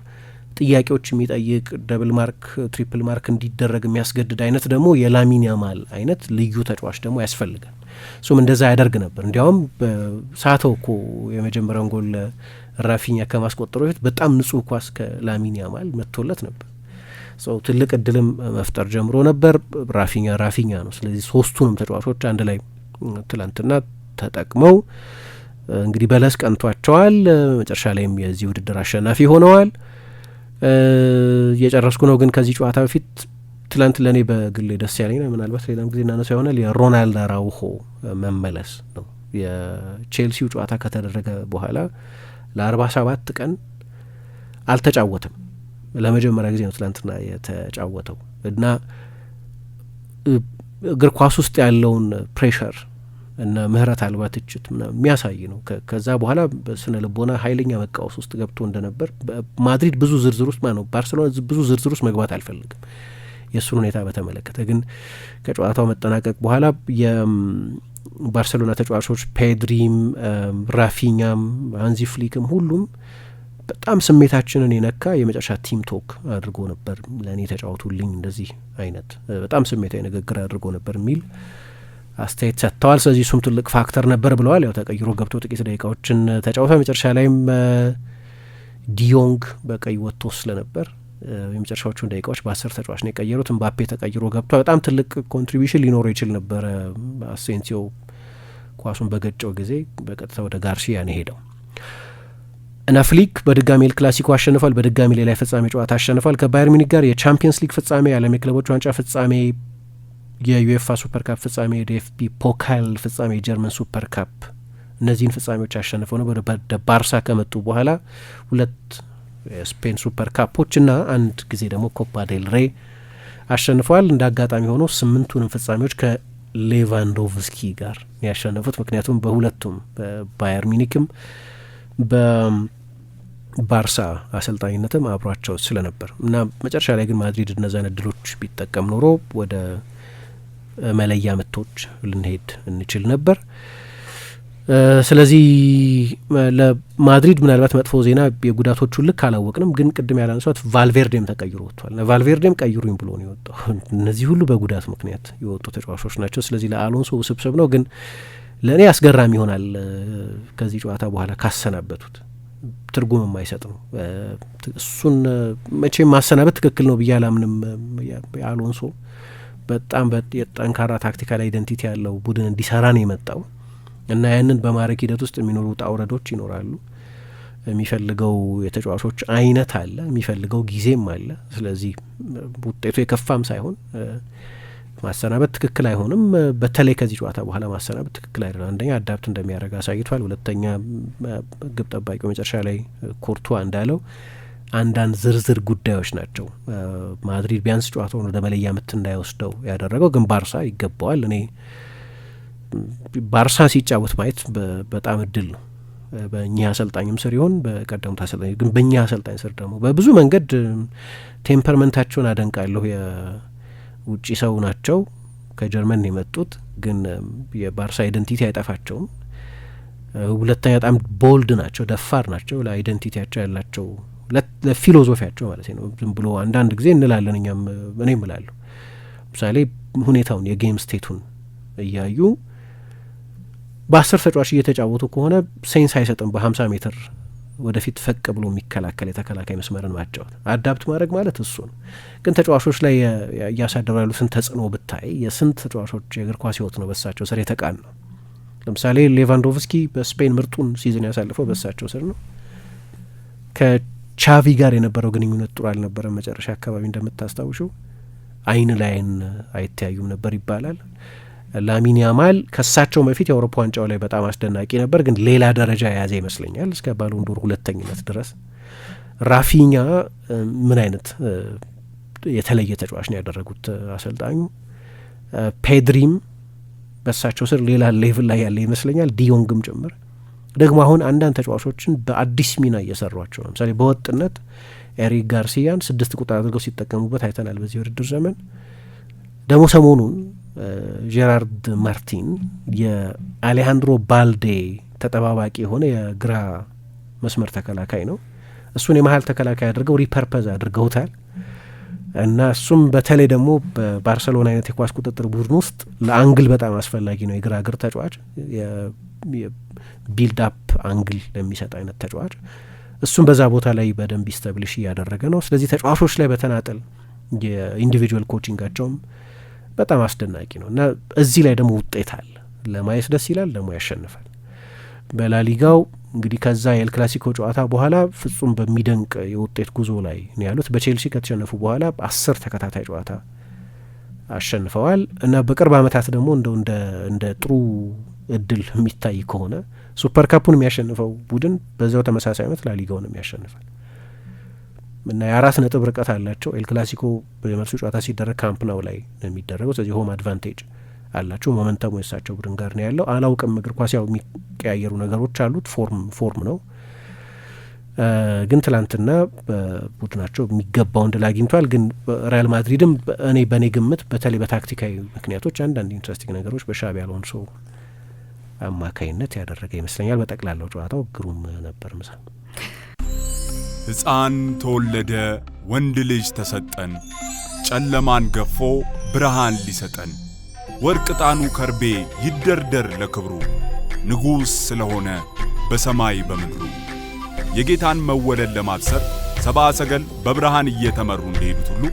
ጥያቄዎች የሚጠይቅ ደብል ማርክ ትሪፕል ማርክ እንዲደረግ የሚያስገድድ አይነት ደግሞ የላሚን ያማል አይነት ልዩ ተጫዋች ደግሞ ያስፈልጋል። እሱም እንደዛ ያደርግ ነበር። እንዲያውም ሳተው እኮ የመጀመሪያውን ጎል ራፊኛ ከማስቆጠሩ በፊት በጣም ንጹህ ኳስ ከላሚን ያማል መጥቶለት ነበር። ትልቅ እድልም መፍጠር ጀምሮ ነበር። ራፊኛ ነው። ስለዚህ 3ቱንም ተጫዋቾች አንድ ላይ ትላንትና ተጠቅመው እንግዲህ በለስ ቀንቷቸዋል። መጨረሻ ላይም የዚህ ውድድር አሸናፊ ሆነዋል። እየጨረስኩ ነው። ግን ከዚህ ጨዋታ በፊት ትላንት ለእኔ በግሌ ደስ ያለኝ ነው፣ ምናልባት ሌላም ጊዜ እናነሳ ይሆናል፣ የሮናልድ አራውሆ መመለስ ነው። የቼልሲው ጨዋታ ከተደረገ በኋላ ለ47 ቀን አልተጫወትም። ለመጀመሪያ ጊዜ ነው ትላንትና የተጫወተው እና እግር ኳስ ውስጥ ያለውን ፕሬሸር እና ምህረት አልባ ትችት የሚያሳይ ነው። ከዛ በኋላ በስነ ልቦና ኃይለኛ መቃወስ ውስጥ ገብቶ እንደነበር ማድሪድ ብዙ ዝርዝር ውስጥ ነው ባርሴሎና ብዙ ዝርዝር ውስጥ መግባት አልፈልግም የእሱን ሁኔታ በተመለከተ። ግን ከጨዋታው መጠናቀቅ በኋላ የባርሴሎና ተጫዋቾች ፔድሪም፣ ራፊኛም፣ ሃንዚ ፍሊክም ሁሉም በጣም ስሜታችንን የነካ የመጨረሻ ቲም ቶክ አድርጎ ነበር። ለእኔ ተጫወቱልኝ እንደዚህ አይነት በጣም ስሜታዊ ንግግር አድርጎ ነበር የሚል አስተያየት ሰጥተዋል። ስለዚህ እሱም ትልቅ ፋክተር ነበር ብለዋል። ያው ተቀይሮ ገብቶ ጥቂት ደቂቃዎችን ተጫውቷ መጨረሻ ላይም ዲዮንግ በቀይ ወጥቶ ስለነበር የመጨረሻዎቹን ደቂቃዎች በ10 ተጫዋች ነው የቀየሩት። ምባፔ ተቀይሮ ገብቷ በጣም ትልቅ ኮንትሪቢሽን ሊኖረው ይችል ነበረ። አሴንሲዮ ኳሱን በገጨው ጊዜ በቀጥታ ወደ ጋርሲያ ነው ሄደው እና ፍሊክ በድጋሚ ኤል ክላሲኮ አሸንፏል። በድጋሚ ሌላ የፍጻሜ ጨዋታ አሸንፏል ከባየር ሚኒክ ጋር። የቻምፒየንስ ሊግ ፍጻሜ፣ የዓለም የክለቦች ዋንጫ ፍጻሜ፣ የዩኤፋ ሱፐር ካፕ ፍጻሜ፣ የዲኤፍቢ ፖካል ፍጻሜ፣ የጀርመን ሱፐር ካፕ እነዚህን ፍጻሜዎች አሸንፈው ነው ወደ ባርሳ ከመጡ በኋላ 2 የስፔን ሱፐር ካፖች እና 1 ጊዜ ደግሞ ኮፓ ዴል ሬ አሸንፈዋል። እንደ አጋጣሚ ሆኖ 8ቱንም ፍጻሜዎች ከሌቫንዶቭስኪ ጋር ያሸነፉት። ምክንያቱም በሁለቱም በባየር ሚኒክም በባርሳ አሰልጣኝነትም አብሯቸው ስለነበር እና መጨረሻ ላይ ግን ማድሪድ እነዛን እድሎች ቢጠቀም ኖሮ ወደ መለያ ምቶች ልንሄድ እንችል ነበር። ስለዚህ ለማድሪድ ምናልባት መጥፎ ዜና የጉዳቶቹን ልክ አላወቅንም፣ ግን ቅድም ያላነሷት ቫልቬርዴም ተቀይሮ ወጥቷል። ቫልቬርዴም ቀይሩኝ ብሎ ነው የወጣው። እነዚህ ሁሉ በጉዳት ምክንያት የወጡ ተጫዋቾች ናቸው። ስለዚህ ለአሎንሶ ውስብስብ ነው፣ ግን ለእኔ አስገራሚ ይሆናል። ከዚህ ጨዋታ በኋላ ካሰናበቱት ትርጉም የማይሰጥ ነው። እሱን መቼም ማሰናበት ትክክል ነው ብዬ አላምንም። የአሎንሶ በጣም የጠንካራ ታክቲካል አይደንቲቲ ያለው ቡድን እንዲሰራ ነው የመጣው እና ያንን በማድረግ ሂደት ውስጥ የሚኖሩ ውጣ ውረዶች ይኖራሉ። የሚፈልገው የተጫዋቾች አይነት አለ፣ የሚፈልገው ጊዜም አለ። ስለዚህ ውጤቱ የከፋም ሳይሆን ማሰናበት ትክክል አይሆንም። በተለይ ከዚህ ጨዋታ በኋላ ማሰናበት ትክክል አይደለም። አንደኛ አዳፕት እንደሚያደርግ አሳይቷል። ሁለተኛ ግብ ጠባቂው መጨረሻ ላይ ኮርቷ እንዳለው አንዳንድ ዝርዝር ጉዳዮች ናቸው ማድሪድ ቢያንስ ጨዋታውን ወደ መለያ ምት እንዳይወስደው ያደረገው። ግን ባርሳ ይገባዋል። እኔ ባርሳ ሲጫወት ማየት በጣም እድል ነው። በእኚህ አሰልጣኝም ስር ይሆን በቀደሙት አሰልጣኝ፣ ግን በእኚህ አሰልጣኝ ስር ደግሞ በብዙ መንገድ ቴምፐርመንታቸውን አደንቃለሁ። ውጪ ሰው ናቸው፣ ከጀርመን የመጡት ግን የባርሳ አይደንቲቲ አይጠፋቸውም። ሁለተኛ በጣም ቦልድ ናቸው፣ ደፋር ናቸው። ለአይደንቲቲያቸው ያላቸው ለፊሎዞፊያቸው ማለት ነው። ዝም ብሎ አንዳንድ ጊዜ እንላለን እኛም እኔ እላለሁ ምሳሌ ሁኔታውን የጌም ስቴቱን እያዩ በ10 ተጫዋች እየተጫወቱ ከሆነ ሴንስ አይሰጥም። በ50 ሜትር ወደፊት ፈቅ ብሎ የሚከላከል የተከላካይ መስመርን ማጫወት አዳፕት ማድረግ ማለት እሱ ነው። ግን ተጫዋቾች ላይ እያሳደሩ ያሉትን ተጽዕኖ ብታይ የስንት ተጫዋቾች የእግር ኳስ ህይወት ነው በሳቸው ስር የተቃን ነው። ለምሳሌ ሌቫንዶቭስኪ በስፔን ምርጡን ሲዝን ያሳልፈው በሳቸው ስር ነው። ከቻቪ ጋር የነበረው ግንኙነት ጥሩ አልነበረም። መጨረሻ አካባቢ እንደምታስታውሸው አይን ላይን አይተያዩም ነበር ይባላል። ላሚን ያማል ከሳቸው በፊት የአውሮፓ ዋንጫው ላይ በጣም አስደናቂ ነበር፣ ግን ሌላ ደረጃ የያዘ ይመስለኛል እስከ ባሎንዶር 2ኝነት ድረስ። ራፊኛ ምን አይነት የተለየ ተጫዋች ነው ያደረጉት አሰልጣኙ። ፔድሪም በሳቸው ስር ሌላ ሌቭል ላይ ያለ ይመስለኛል፣ ዲዮንግም ጭምር። ደግሞ አሁን አንዳንድ ተጫዋቾችን በአዲስ ሚና እየሰሯቸው ነው። ለምሳሌ በወጥነት ኤሪክ ጋርሲያን 6 ቁጥር አድርገው ሲጠቀሙበት አይተናል በዚህ ውድድር ዘመን። ደግሞ ሰሞኑን ጄራርድ ማርቲን የአሌሃንድሮ ባልዴ ተጠባባቂ የሆነ የግራ መስመር ተከላካይ ነው። እሱን የመሀል ተከላካይ አድርገው ሪፐርፐዝ አድርገውታል እና እሱም በተለይ ደግሞ በባርሰሎና አይነት የኳስ ቁጥጥር ቡድን ውስጥ ለአንግል በጣም አስፈላጊ ነው። የግራ እግር ተጫዋች፣ የቢልድ አፕ አንግል ለሚሰጥ አይነት ተጫዋች፣ እሱም በዛ ቦታ ላይ በደንብ ኢስታብሊሽ እያደረገ ነው። ስለዚህ ተጫዋቾች ላይ በተናጠል የኢንዲቪጁዋል ኮቺንጋቸውም በጣም አስደናቂ ነው እና እዚህ ላይ ደግሞ ውጤት አለ። ለማየት ደስ ይላል፣ ደግሞ ያሸንፋል። በላሊጋው እንግዲህ ከዛ የኤል ክላሲኮ ጨዋታ በኋላ ፍጹም በሚደንቅ የውጤት ጉዞ ላይ ነው ያሉት። በቼልሲ ከተሸነፉ በኋላ 10 ተከታታይ ጨዋታ አሸንፈዋል እና በቅርብ ዓመታት ደግሞ እንደ ጥሩ እድል የሚታይ ከሆነ ሱፐር ካፑን የሚያሸንፈው ቡድን በዛው ተመሳሳይ ዓመት ላሊጋውንም ያሸንፋል እና የ4 ነጥብ ርቀት አላቸው። ኤል ክላሲኮ የመልሱ ጨዋታ ሲደረግ ካምፕ ናው ላይ ነው የሚደረገው። ስለዚህ ሆም አድቫንቴጅ አላቸው። ሞመንተሙ የሳቸው ቡድን ጋር ነው ያለው። አላውቅም፣ እግር ኳስ ያው የሚቀያየሩ ነገሮች አሉት። ፎርም ነው። ግን ትላንትና ቡድናቸው የሚገባውን ድል አግኝቷል። ግን ሪያል ማድሪድም በእኔ ግምት በተለይ በታክቲካዊ ምክንያቶች አንዳንድ ኢንትረስቲንግ ነገሮች በሻቢ አሎንሶ አማካይነት ያደረገ ይመስለኛል። በጠቅላላው ጨዋታው ግሩም ነበር። ምሳ ሕፃን ተወለደ፣ ወንድ ልጅ ተሰጠን፣ ጨለማን ገፎ ብርሃን ሊሰጠን፣ ወርቅ ዕጣኑ ከርቤ ይደርደር ለክብሩ፣ ንጉሥ ስለሆነ በሰማይ በምድሩ። የጌታን መወለድ ለማብሰር ሰብአ ሰገል በብርሃን እየተመሩ እንደሄዱት ሁሉ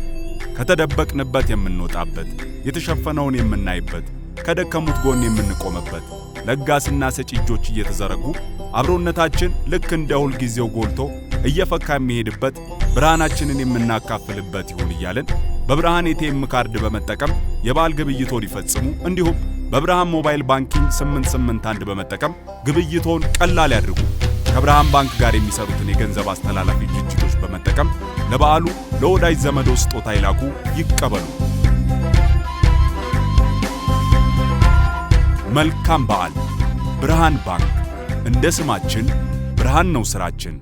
ከተደበቅንበት የምንወጣበት፣ የተሸፈነውን የምናይበት፣ ከደከሙት ጎን የምንቆምበት፣ ለጋስና ሰጪ እጆች እየተዘረጉ አብሮነታችን ልክ እንደ ሁል ጊዜው ጎልቶ እየፈካ የሚሄድበት፣ ብርሃናችንን የምናካፍልበት ይሁን እያልን በብርሃን ኤቲኤም ካርድ በመጠቀም የበዓል ግብይቶን ይፈጽሙ። እንዲሁም በብርሃን ሞባይል ባንኪንግ 881 በመጠቀም ግብይቶን ቀላል ያድርጉ። ከብርሃን ባንክ ጋር የሚሰሩትን የገንዘብ አስተላላፊ ድርጅቶች በመጠቀም ለበዓሉ ለወዳጅ ዘመዶ ስጦታ ይላኩ፣ ይቀበሉ። መልካም በዓል። ብርሃን ባንክ። እንደ ስማችን ብርሃን ነው ስራችን።